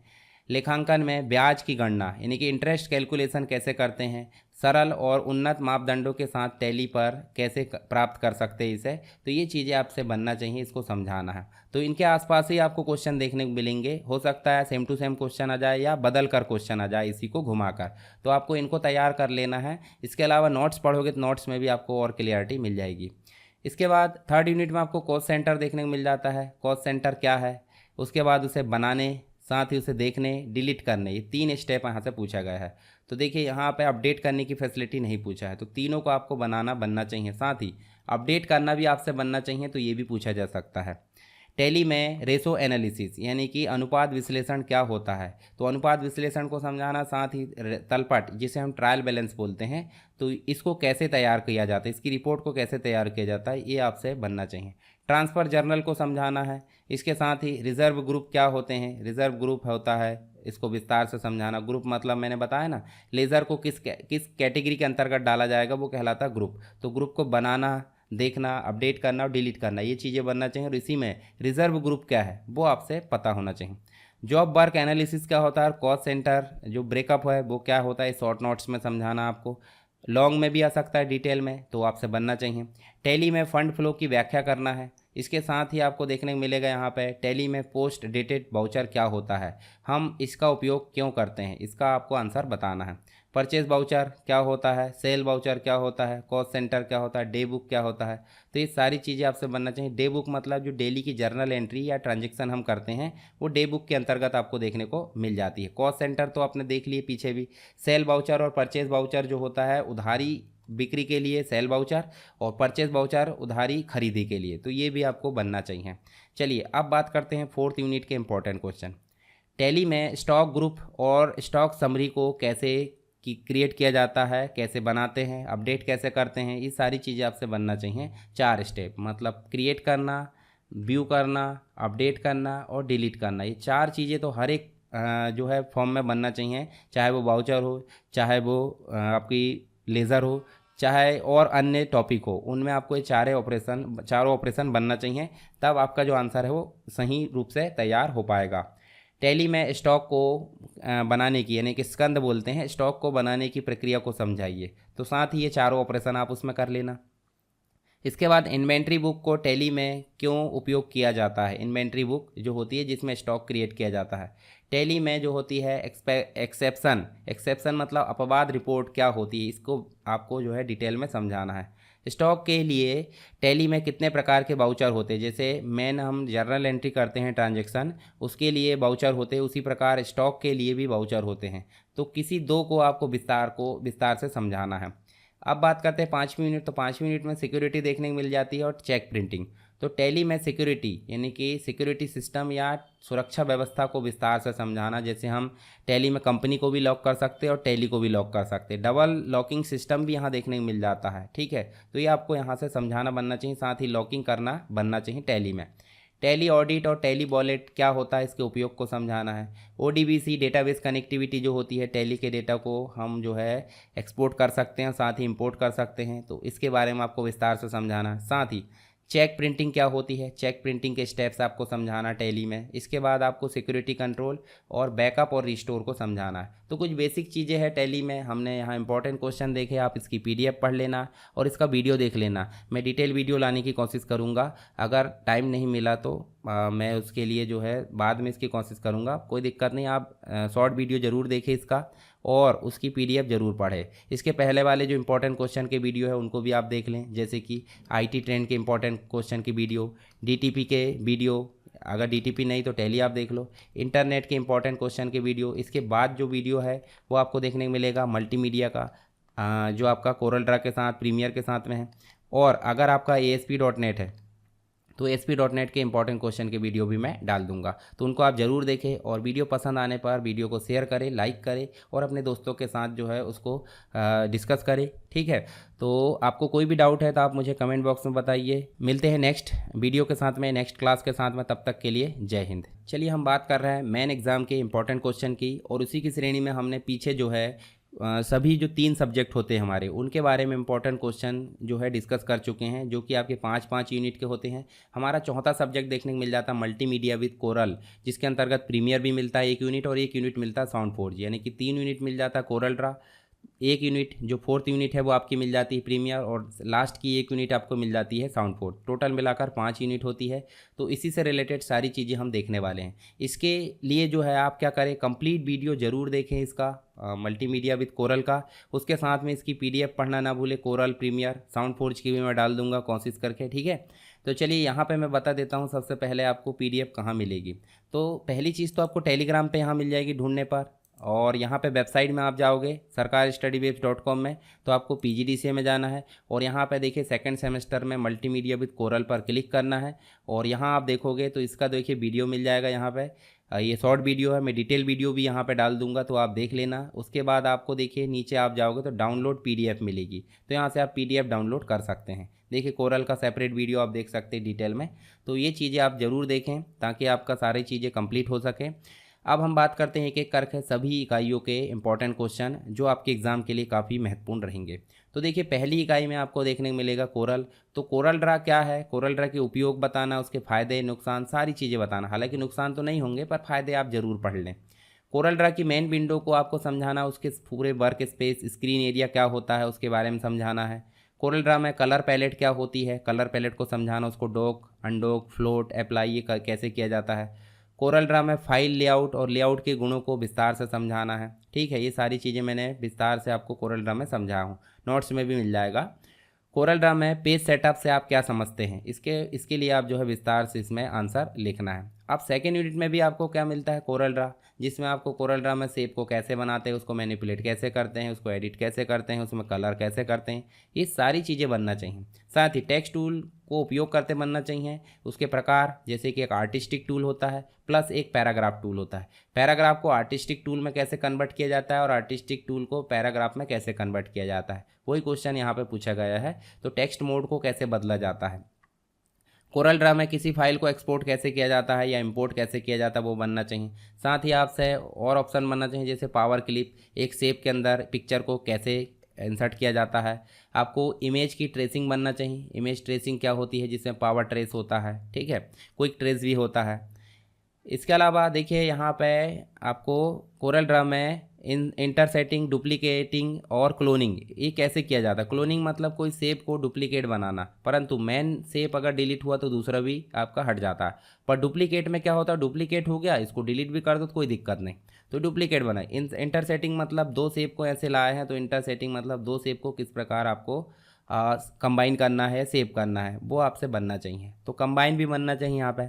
लेखांकन में ब्याज की गणना यानी कि इंटरेस्ट कैलकुलेशन कैसे करते हैं, सरल और उन्नत मापदंडों के साथ टैली पर कैसे प्राप्त कर सकते हैं इसे, तो ये चीज़ें आपसे बनना चाहिए, इसको समझाना है। तो इनके आसपास ही आपको क्वेश्चन देखने को मिलेंगे। हो सकता है सेम टू सेम क्वेश्चन आ जाए या बदल कर क्वेश्चन आ जाए इसी को घुमाकर, तो आपको इनको तैयार कर लेना है। इसके अलावा नोट्स पढ़ोगे तो नोट्स में भी आपको और क्लियरिटी मिल जाएगी। इसके बाद थर्ड यूनिट में आपको कॉस्ट सेंटर देखने को मिल जाता है। कॉस्ट सेंटर क्या है, उसके बाद उसे बनाने, साथ ही उसे देखने, डिलीट करने, ये 3 स्टेप यहाँ से पूछा गया है। तो देखिए यहाँ पे अपडेट करने की फैसिलिटी नहीं पूछा है, तो तीनों को आपको बनना चाहिए। साथ ही अपडेट करना भी आपसे बनना चाहिए, तो ये भी पूछा जा सकता है। टैली में रेशो एनालिसिस यानी कि अनुपात विश्लेषण क्या होता है, तो अनुपात विश्लेषण को समझाना। साथ ही तलपट, जिसे हम ट्रायल बैलेंस बोलते हैं, तो इसको कैसे तैयार किया जाता है, इसकी रिपोर्ट को कैसे तैयार किया जाता है, ये आपसे बनना चाहिए। ट्रांसफ़र जर्नल को समझाना है। इसके साथ ही रिजर्व ग्रुप क्या होते हैं, रिजर्व ग्रुप होता है, इसको विस्तार से समझाना। ग्रुप मतलब मैंने बताया ना, लेज़र को किस कैटेगरी के अंतर्गत डाला जाएगा, वो कहलाता है ग्रुप। तो ग्रुप को बनाना, देखना, अपडेट करना और डिलीट करना, ये चीज़ें बनना चाहिए। और इसी में रिजर्व ग्रुप क्या है वो आपसे पता होना चाहिए। जॉब वर्क एनालिसिस क्या होता है, कॉस्ट सेंटर जो ब्रेकअप है वो क्या होता है, शॉर्ट नोट्स में समझाना आपको। लॉन्ग में भी आ सकता है, डिटेल में, तो आपसे बनना चाहिए। टैली में फंड फ्लो की व्याख्या करना है। इसके साथ ही आपको देखने को मिलेगा यहाँ पे टैली में पोस्ट डेटेड वाउचर क्या होता है, हम इसका उपयोग क्यों करते हैं, इसका आपको आंसर बताना है। परचेज वाउचर क्या होता है, सेल वाउचर क्या होता है, कॉस्ट सेंटर क्या होता है, डे बुक क्या होता है, तो ये सारी चीज़ें आपसे बनना चाहिए। डे बुक मतलब जो डेली की जर्नल एंट्री या ट्रांजेक्शन हम करते हैं, वो डे बुक के अंतर्गत आपको देखने को मिल जाती है। कॉस्ट सेंटर तो आपने देख लिए पीछे भी। सेल वाउचर और परचेज वाउचर जो होता है उधारी बिक्री के लिए सेल वाउचर, और परचेज वाउचर उधारी खरीदी के लिए, तो ये भी आपको बनना चाहिए। चलिए अब बात करते हैं फोर्थ यूनिट के इंपॉर्टेंट क्वेश्चन। टैली में स्टॉक ग्रुप और स्टॉक समरी को कैसे क्रिएट किया जाता है, कैसे बनाते हैं, अपडेट कैसे करते हैं, ये सारी चीज़ें आपसे बनना चाहिए। 4 स्टेप, मतलब क्रिएट करना, व्यू करना, अपडेट करना और डिलीट करना, ये 4 चीज़ें तो हर एक जो है फॉर्म में बनना चाहिए, चाहे वो वाउचर हो, चाहे वो आपकी लेज़र हो, चाहे और अन्य टॉपिक हो, उनमें आपको ये चारों ऑपरेशन बनना चाहिए, तब आपका जो आंसर है वो सही रूप से तैयार हो पाएगा। टैली में स्टॉक को बनाने की यानी कि स्कंद बोलते हैं, स्टॉक को बनाने की प्रक्रिया को समझाइए, तो साथ ही ये चारों ऑपरेशन आप उसमें कर लेना। इसके बाद इन्वेंट्री बुक को टैली में क्यों उपयोग किया जाता है, इन्वेंट्री बुक जो होती है जिसमें स्टॉक क्रिएट किया जाता है। टैली में जो होती है एक्सेप्शन मतलब अपवाद रिपोर्ट क्या होती है, इसको आपको जो है डिटेल में समझाना है। स्टॉक के लिए टैली में कितने प्रकार के बाउचर होते हैं, जैसे मेन हम जर्नल एंट्री करते हैं ट्रांजैक्शन, उसके लिए बाउचर होते हैं, उसी प्रकार स्टॉक के लिए भी बाउचर होते हैं। तो किसी दो को आपको विस्तार से समझाना है। अब बात करते हैं 5वीं यूनिट, तो 5वीं यूनिट में सिक्योरिटी देखने को मिल जाती है और चेक प्रिंटिंग। तो टैली में सिक्योरिटी यानी कि सिक्योरिटी सिस्टम या सुरक्षा व्यवस्था को विस्तार से समझाना, जैसे हम टैली में कंपनी को भी लॉक कर सकते हैं और टैली को भी लॉक कर सकते हैं, डबल लॉकिंग सिस्टम भी यहाँ देखने को मिल जाता है, ठीक है। तो ये आपको यहाँ से समझाना बनना चाहिए, साथ ही लॉकिंग करना बनना चाहिए टैली में। टैली ऑडिट और टैली वॉलेट क्या होता है, इसके उपयोग को समझाना है। ओडीबीसी डेटाबेस कनेक्टिविटी जो होती है, टैली के डेटा को हम जो है एक्सपोर्ट कर सकते हैं, साथ ही इंपोर्ट कर सकते हैं, तो इसके बारे में आपको विस्तार से समझाना है। साथ ही चेक प्रिंटिंग क्या होती है, चेक प्रिंटिंग के स्टेप्स आपको समझाना टैली में। इसके बाद आपको सिक्योरिटी कंट्रोल और बैकअप और रिस्टोर को समझाना है। तो कुछ बेसिक चीज़ें हैं टैली में, हमने यहाँ इंपॉर्टेंट क्वेश्चन देखे, आप इसकी पीडीएफ पढ़ लेना और इसका वीडियो देख लेना। मैं डिटेल वीडियो लाने की कोशिश करूँगा, अगर टाइम नहीं मिला तो मैं उसके लिए जो है बाद में इसकी कोशिश करूँगा, कोई दिक्कत नहीं। आप शॉर्ट वीडियो ज़रूर देखें इसका और उसकी पीडीएफ ज़रूर पढ़ें। इसके पहले वाले जो इंपॉर्टेंट क्वेश्चन के वीडियो है उनको भी आप देख लें, जैसे कि आईटी ट्रेंड के इंपॉर्टेंट क्वेश्चन की वीडियो, डीटीपी के वीडियो, अगर डीटीपी नहीं तो टैली आप देख लो, इंटरनेट के इंपॉर्टेंट क्वेश्चन के वीडियो। इसके बाद जो वीडियो है वो आपको देखने को मिलेगा मल्टीमीडिया का, जो आपका कोरल ड्रा के साथ, प्रीमियर के साथ में है। और अगर आपका ASP.NET है तो ASP.NET के इंपॉर्टेंट क्वेश्चन के वीडियो भी मैं डाल दूंगा, तो उनको आप ज़रूर देखें और वीडियो पसंद आने पर वीडियो को शेयर करें, लाइक करें और अपने दोस्तों के साथ जो है उसको डिस्कस करें। ठीक है, तो आपको कोई भी डाउट है तो आप मुझे कमेंट बॉक्स में बताइए। मिलते हैं नेक्स्ट वीडियो के साथ में, नेक्स्ट क्लास के साथ में, तब तक के लिए जय हिंद। चलिए हम बात कर रहे हैं मेन एग्ज़ाम के इंपॉर्टेंट क्वेश्चन की, और उसी की श्रेणी में हमने पीछे जो है सभी जो 3 सब्जेक्ट होते हैं हमारे, उनके बारे में इंपॉर्टेंट क्वेश्चन जो है डिस्कस कर चुके हैं, जो कि आपके 5-5 यूनिट के होते हैं। हमारा चौथा सब्जेक्ट देखने को मिल जाता है मल्टीमीडिया विद कोरल, जिसके अंतर्गत प्रीमियर भी मिलता है 1 यूनिट और 1 यूनिट मिलता है साउंड फोर्ज, यानी कि 3 यूनिट मिल जाता है कोरल ड्रा। 1 यूनिट जो 4th यूनिट है वो आपकी मिल जाती है प्रीमियर, और लास्ट की 1 यूनिट आपको मिल जाती है साउंड फोर्ज। टोटल मिलाकर 5 यूनिट होती है। तो इसी से रिलेटेड सारी चीज़ें हम देखने वाले हैं। इसके लिए जो है आप क्या करें, कंप्लीट वीडियो ज़रूर देखें इसका मल्टीमीडिया विद कोरल का, उसके साथ में इसकी PDF पढ़ना ना भूले। कोरल, प्रीमियर, साउंड फोर्ज की भी मैं डाल दूंगा कोशिश करके। ठीक है, तो चलिए यहाँ पे मैं बता देता हूँ सबसे पहले आपको PDF कहाँ मिलेगी। तो पहली चीज़ तो आपको टेलीग्राम पे यहाँ मिल जाएगी ढूंढने पर, और यहाँ पे वेबसाइट में आप जाओगे sarkarstudywaves.com में, तो आपको PGDCA में जाना है और यहाँ पे देखिए सेकंड सेमेस्टर में मल्टीमीडिया विद कोरल पर क्लिक करना है। और यहाँ आप देखोगे तो इसका देखिए वीडियो मिल जाएगा यहाँ पे। ये शॉर्ट वीडियो है, मैं डिटेल वीडियो भी यहाँ पे डाल दूंगा, तो आप देख लेना। उसके बाद आपको देखिए नीचे आप जाओगे तो डाउनलोड PDF मिलेगी, तो यहाँ से आप PDF डाउनलोड कर सकते हैं। देखिए कोरल का सेपरेट वीडियो आप देख सकते हैं डिटेल में। तो ये चीज़ें आप ज़रूर देखें ताकि आपका सारी चीज़ें कंप्लीट हो सके। अब हम बात करते हैं एक एक करके सभी इकाइयों के इंपॉर्टेंट क्वेश्चन जो आपके एग्ज़ाम के लिए काफ़ी महत्वपूर्ण रहेंगे। तो देखिए पहली इकाई में आपको देखने को मिलेगा कोरल। तो कोरल ड्रा क्या है, कोरल ड्रा के उपयोग बताना, उसके फ़ायदे नुकसान सारी चीज़ें बताना। हालांकि नुकसान तो नहीं होंगे पर फ़ायदे आप ज़रूर पढ़ लें। कोरल ड्रा की मेन विंडो को आपको समझाना, उसके पूरे वर्क स्पेस, स्क्रीन एरिया क्या होता है उसके बारे में समझाना है। कोरल ड्रा में कलर पैलेट क्या होती है, कलर पैलेट को समझाना, उसको डॉक, अनडॉक, फ्लोट, अप्लाई ये कैसे किया जाता है। कोरल ड्रा में फाइल लेआउट और लेआउट के गुणों को विस्तार से समझाना है। ठीक है, ये सारी चीज़ें मैंने विस्तार से आपको कोरल ड्रा में समझाया हूँ, नोट्स में भी मिल जाएगा। कोरल ड्रा में पेज सेटअप से आप क्या समझते हैं, इसके लिए आप जो है विस्तार से इसमें आंसर लिखना है। अब सेकेंड यूनिट में भी आपको क्या मिलता है, कोरल ड्रा, जिसमें आपको कोरल ड्रा में शेप को कैसे बनाते हैं, उसको मैनिपुलेट कैसे करते हैं, उसको एडिट कैसे करते हैं, उसमें कलर कैसे करते हैं, ये सारी चीज़ें बनना चाहिए। साथ ही टेक्स्ट टूल को उपयोग करते बनना चाहिए, उसके प्रकार, जैसे कि एक आर्टिस्टिक टूल होता है प्लस एक पैराग्राफ टूल होता है। पैराग्राफ को आर्टिस्टिक टूल में कैसे कन्वर्ट किया जाता है और आर्टिस्टिक टूल को पैराग्राफ में कैसे कन्वर्ट किया जाता है, वही क्वेश्चन यहाँ पे पूछा गया है। तो टेक्स्ट मोड को कैसे बदला जाता है, कोरल ड्रा में किसी फाइल को एक्सपोर्ट कैसे किया जाता है या इंपोर्ट कैसे किया जाता है, वो बनना चाहिए। साथ ही आपसे और ऑप्शन बनना चाहिए, जैसे पावर क्लिप, एक शेप के अंदर पिक्चर को कैसे इंसर्ट किया जाता है। आपको इमेज की ट्रेसिंग बनना चाहिए, इमेज ट्रेसिंग क्या होती है, जिसमें पावर ट्रेस होता है, ठीक है, क्विक ट्रेस भी होता है। इसके अलावा देखिए यहाँ पे आपको कोरल ड्रा में इंटरसेटिंग, डुप्लीकेटिंग और क्लोनिंग ये कैसे किया जाता है। क्लोनिंग मतलब कोई शेप को डुप्लीकेट बनाना, परंतु मेन शेप अगर डिलीट हुआ तो दूसरा भी आपका हट जाता है। पर डुप्लीकेट में क्या होता है, डुप्लीकेट हो गया, इसको डिलीट भी कर दो तो कोई दिक्कत नहीं, तो डुप्लीकेट बना। इंटरसेटिंग मतलब 2 शेप को ऐसे लाए हैं, तो इंटरसेटिंग मतलब 2 शेप को किस प्रकार आपको कंबाइन करना है, सेव करना है, वो आपसे बनना चाहिए। तो कंबाइन भी बनना चाहिए यहाँ पे।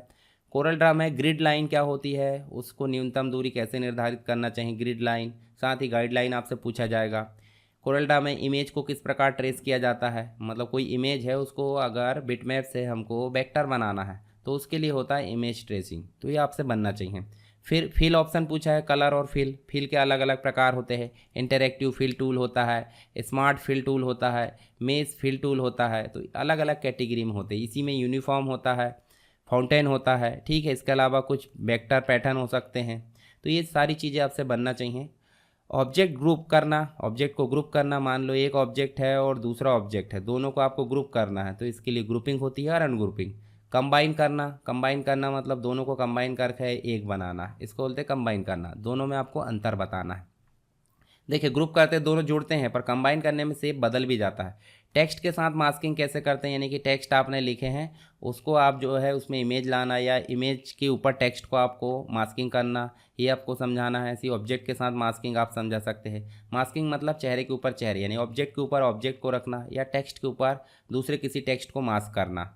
कोरल ड्रा में ग्रिड लाइन क्या होती है, उसको न्यूनतम दूरी कैसे निर्धारित करना चाहिए, ग्रिड लाइन। साथ ही गाइडलाइन आपसे पूछा जाएगा। कोरल ड्रा में इमेज को किस प्रकार ट्रेस किया जाता है, मतलब कोई इमेज है उसको अगर बिटमैप से हमको वेक्टर बनाना है तो उसके लिए होता है इमेज ट्रेसिंग, तो ये आपसे बनना चाहिए। फिर फिल ऑप्शन पूछा है, कलर और फिल के अलग अलग प्रकार होते हैं। इंटरैक्टिव फिल टूल होता है, स्मार्ट फिल टूल होता है, मेश फिल टूल होता है, तो अलग अलग कैटेगरी में होते हैं। इसी में यूनिफॉर्म होता है, फाउंटेन होता है, ठीक है। इसके अलावा कुछ वेक्टर पैटर्न हो सकते हैं, तो ये सारी चीज़ें आपसे बनना चाहिए। ऑब्जेक्ट ग्रुप करना, ऑब्जेक्ट को ग्रुप करना, मान लो एक ऑब्जेक्ट है और दूसरा ऑब्जेक्ट है, दोनों को आपको ग्रुप करना है, तो इसके लिए ग्रुपिंग होती है और अनग्रुपिंग। कंबाइन करना मतलब दोनों को कंबाइन करके एक बनाना, इसको बोलते हैं कंबाइन करना। दोनों में आपको अंतर बताना है। देखिए ग्रुप करते दोनों जुड़ते हैं, पर कंबाइन करने में शेप बदल भी जाता है। टेक्स्ट के साथ मास्किंग कैसे करते हैं, यानी कि टेक्स्ट आपने लिखे हैं उसको आप जो है उसमें इमेज लाना या इमेज के ऊपर टेक्स्ट को आपको मास्किंग करना, ये आपको समझाना है। ऐसी ऑब्जेक्ट के साथ मास्किंग आप समझा सकते हैं। मास्किंग मतलब चेहरे के ऊपर चेहरे, यानी ऑब्जेक्ट के ऊपर ऑब्जेक्ट को रखना या टेक्स्ट के ऊपर दूसरे किसी टेक्स्ट को मास्क करना।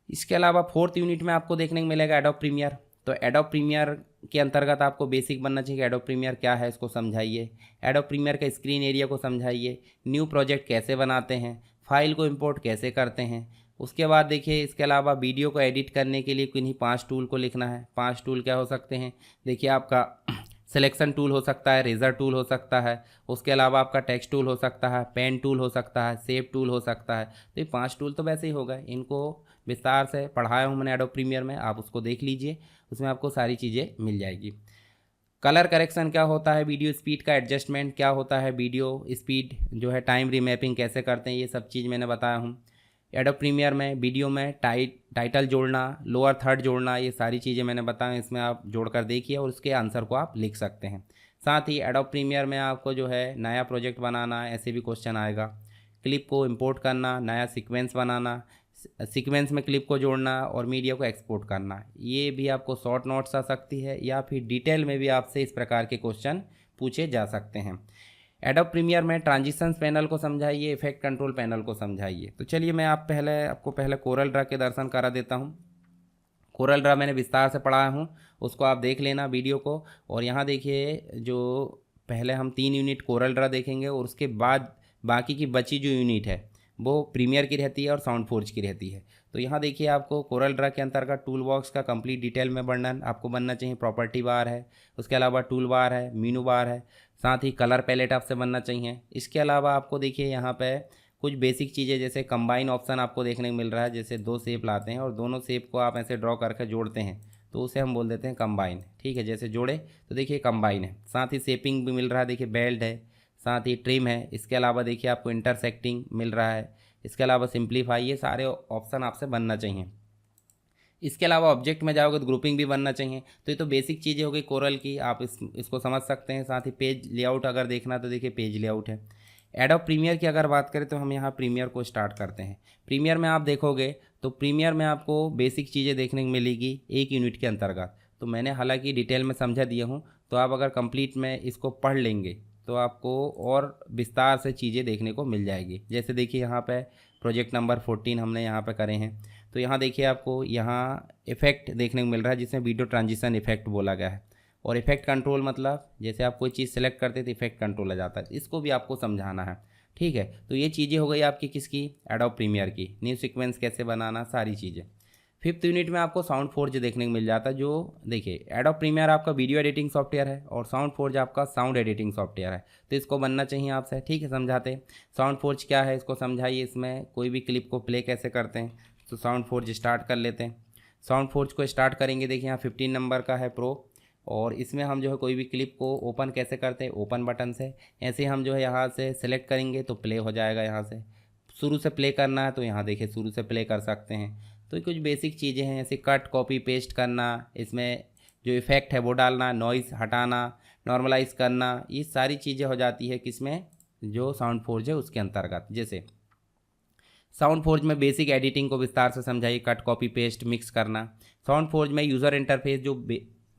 इसके अलावा 4th यूनिट में आपको देखने को मिलेगा एडोब प्रीमियर। तो एडोब प्रीमियर के अंतर्गत आपको बेसिक बनना चाहिए कि एडोब प्रीमियर क्या है, इसको समझाइए। एडोब प्रीमियर का स्क्रीन एरिया को समझाइए। न्यू प्रोजेक्ट कैसे बनाते हैं, फाइल को इंपोर्ट कैसे करते हैं, उसके बाद देखिए इसके अलावा वीडियो को एडिट करने के लिए किन्हीं 5 टूल को लिखना है। 5 टूल क्या हो सकते हैं, देखिए आपका सिलेक्शन टूल हो सकता है, रेजर टूल हो सकता है, उसके अलावा आपका टेक्स्ट टूल हो सकता है, पेन टूल हो सकता है, सेव टूल हो सकता है। तो ये 5 टूल तो वैसे ही हो गए, इनको विस्तार से पढ़ाया हूँ मैंने एडोब प्रीमियर में, आप उसको देख लीजिए, उसमें आपको सारी चीज़ें मिल जाएगी। कलर करेक्शन क्या होता है, वीडियो स्पीड का एडजस्टमेंट क्या होता है, वीडियो स्पीड जो है टाइम रीमैपिंग कैसे करते हैं, ये सब चीज़ मैंने बताया हूँ। एडोब प्रीमियर में वीडियो में टाइटल जोड़ना, लोअर थर्ड जोड़ना, ये सारी चीज़ें मैंने बताया, इसमें आप जोड़कर देखिए और उसके आंसर को आप लिख सकते हैं। साथ ही एडोब प्रीमियर में आपको जो है नया प्रोजेक्ट बनाना, ऐसे भी क्वेश्चन आएगा। क्लिप को इंपोर्ट करना, नया सीक्वेंस बनाना, सीक्वेंस में क्लिप को जोड़ना और मीडिया को एक्सपोर्ट करना, ये भी आपको शॉर्ट नोट्स आ सकती है या फिर डिटेल में भी आपसे इस प्रकार के क्वेश्चन पूछे जा सकते हैं। एडोब प्रीमियर में ट्रांजिशंस पैनल को समझाइए, इफेक्ट कंट्रोल पैनल को समझाइए। तो चलिए मैं आपको पहले कोरल ड्रा के दर्शन करा देता हूँ। कोरल ड्रा मैंने विस्तार से पढ़ाया हूँ, उसको आप देख लेना वीडियो को। और यहाँ देखिए जो पहले हम 3 यूनिट कोरल ड्रा देखेंगे और उसके बाद बाकी की बची जो यूनिट है वो प्रीमियर की रहती है और साउंड फोर्ज की रहती है। तो यहाँ देखिए आपको कोरल ड्रा के अंतर्गत टूल बॉक्स का कंप्लीट डिटेल में वर्णन आपको बनना चाहिए। प्रॉपर्टी बार है, उसके अलावा टूल बार है, मीनू बार है, साथ ही कलर पैलेट आपसे बनना चाहिए। इसके अलावा आपको देखिए यहाँ पे कुछ बेसिक चीज़ें जैसे कंबाइन ऑप्शन आपको देखने को मिल रहा है, जैसे 2 शेप लाते हैं और दोनों शेप को आप ऐसे ड्रॉ करके जोड़ते हैं तो उसे हम बोल देते हैं कंबाइन। ठीक है, जैसे जोड़े तो देखिए कंबाइन है। साथ ही शेपिंग भी मिल रहा है, देखिए बेल्ट है, साथ ही ट्रिम है। इसके अलावा देखिए आपको इंटरसेक्टिंग मिल रहा है, इसके अलावा सिंप्लीफाई, ये सारे ऑप्शन आपसे बनना चाहिए। इसके अलावा ऑब्जेक्ट में जाओगे तो ग्रुपिंग भी बनना चाहिए। तो ये तो बेसिक चीज़ें हो गई कोरल की, आप इसको समझ सकते हैं। साथ ही पेज लेआउट अगर देखना तो देखिए पेज लेआउट है। एडोब प्रीमियर की अगर बात करें तो हम यहाँ प्रीमियर को स्टार्ट करते हैं। प्रीमियर में आप देखोगे तो प्रीमियर में आपको बेसिक चीज़ें देखने को मिलेगी 1 यूनिट के अंतर्गत। तो मैंने हालांकि डिटेल में समझा दिया हूँ, तो आप अगर कंप्लीट में इसको पढ़ लेंगे तो आपको और विस्तार से चीज़ें देखने को मिल जाएगी। जैसे देखिए यहाँ पे प्रोजेक्ट नंबर 14 हमने यहाँ पे करे हैं, तो यहाँ देखिए आपको यहाँ इफेक्ट देखने को मिल रहा है जिसमें वीडियो ट्रांजिशन इफेक्ट बोला गया है। और इफेक्ट कंट्रोल मतलब जैसे आप कोई चीज़ सेलेक्ट करते तो इफेक्ट कंट्रोल आ जाता है, इसको भी आपको समझाना है। ठीक है, तो ये चीज़ें हो गई आपकी किसकी, एडोब प्रीमियर की। न्यू सीक्वेंस कैसे बनाना, सारी चीज़ें। 5th यूनिट में आपको साउंड फोर्ज देखने को मिल जाता है। जो देखिए एडोब प्रीमियर आपका वीडियो एडिटिंग सॉफ्टवेयर है और साउंड फोर्ज आपका साउंड एडिटिंग सॉफ्टवेयर है, तो इसको बनना चाहिए आपसे। ठीक है, समझाते हैं साउंड फोर्ज क्या है, इसको समझाइए। इसमें कोई भी क्लिप को प्ले कैसे करते हैं, तो साउंड फोर्ज स्टार्ट कर लेते हैं। साउंड फोर्ज को स्टार्ट करेंगे, देखिए यहाँ 15 नंबर का है प्रो, और इसमें हम जो है कोई भी क्लिप को ओपन कैसे करते हैं, ओपन बटन से। ऐसे हम जो है यहाँ से सिलेक्ट करेंगे तो प्ले हो जाएगा। यहाँ से शुरू से प्ले करना है तो यहाँ देखिए शुरू से प्ले कर सकते हैं। तो कुछ बेसिक चीज़ें हैं, ऐसे कट कॉपी पेस्ट करना, इसमें जो इफ़ेक्ट है वो डालना, नॉइज़ हटाना, नॉर्मलाइज करना, ये सारी चीज़ें हो जाती है किसमें, जो साउंड फोर्ज है उसके अंतर्गत। जैसे साउंड फोर्ज में बेसिक एडिटिंग को विस्तार से समझाइए, कट कॉपी पेस्ट मिक्स करना। साउंड फोर्ज में यूज़र इंटरफेस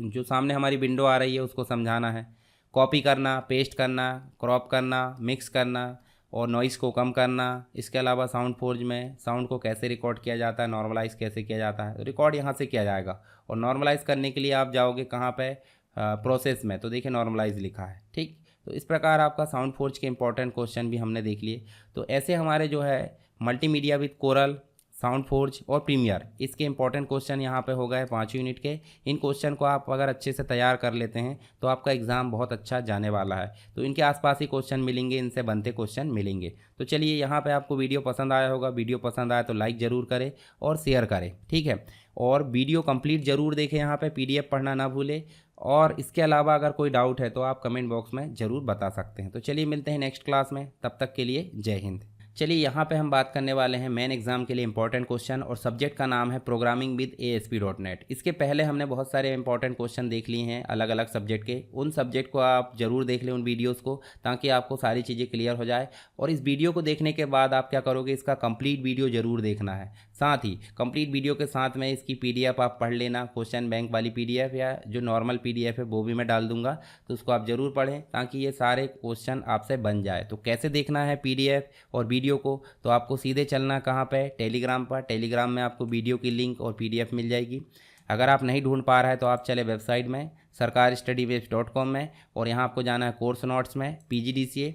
जो सामने हमारी विंडो आ रही है उसको समझाना है। कॉपी करना, पेस्ट करना, क्रॉप करना, मिक्स करना और नॉइज़ को कम करना। इसके अलावा साउंड फोर्ज में साउंड को कैसे रिकॉर्ड किया जाता है, नॉर्मलाइज़ कैसे किया जाता है, रिकॉर्ड यहाँ से किया जाएगा। और नॉर्मलाइज़ करने के लिए आप जाओगे कहाँ पे, प्रोसेस में, तो देखिए नॉर्मलाइज़ लिखा है। ठीक, तो इस प्रकार आपका साउंड फोर्ज के इंपॉर्टेंट क्वेश्चन भी हमने देख लिए। तो ऐसे हमारे जो है multimedia with coral, sound forge और प्रीमियर, इसके इंपॉर्टेंट क्वेश्चन यहाँ पे हो गए 5 यूनिट के। इन क्वेश्चन को आप अगर अच्छे से तैयार कर लेते हैं तो आपका एग्ज़ाम बहुत अच्छा जाने वाला है। तो इनके आसपास ही क्वेश्चन मिलेंगे, इनसे बनते क्वेश्चन मिलेंगे। तो चलिए यहाँ पे आपको वीडियो पसंद आया होगा, वीडियो पसंद आया तो लाइक ज़रूर करें और शेयर करें। ठीक है, और वीडियो कंप्लीट ज़रूर देखें, यहाँ पर PDF पढ़ना ना भूलें। और इसके अलावा अगर कोई डाउट है तो आप कमेंट बॉक्स में ज़रूर बता सकते हैं। तो चलिए मिलते हैं नेक्स्ट क्लास में, तब तक के लिए जय हिंद। चलिए यहाँ पे हम बात करने वाले हैं मेन एग्जाम के लिए इंपॉर्टेंट क्वेश्चन, और सब्जेक्ट का नाम है प्रोग्रामिंग विद ASP.NET। इसके पहले हमने बहुत सारे इंपॉर्टेंट क्वेश्चन देख लिए हैं अलग अलग सब्जेक्ट के। उन सब्जेक्ट को आप ज़रूर देख लें, उन वीडियोस को, ताकि आपको सारी चीज़ें क्लियर हो जाए। और इस वीडियो को देखने के बाद आप क्या करोगे, इसका कंप्लीट वीडियो ज़रूर देखना है। साथ ही कंप्लीट वीडियो के साथ में इसकी PDF आप पढ़ लेना, क्वेश्चन बैंक वाली PDF या जो नॉर्मल PDF है वो भी मैं डाल दूंगा, तो उसको आप ज़रूर पढ़ें ताकि ये सारे क्वेश्चन आपसे बन जाए। तो कैसे देखना है PDF और वीडियो को, तो आपको सीधे चलना कहाँ पे, टेलीग्राम पर। टेलीग्राम में आपको वीडियो की लिंक और PDF मिल जाएगी। अगर आप नहीं ढूंढ पा रहा है तो आप चले वेबसाइट में सरकारstudywaves.com में, और यहाँ आपको जाना है कोर्स नोट्स में, PGDCA।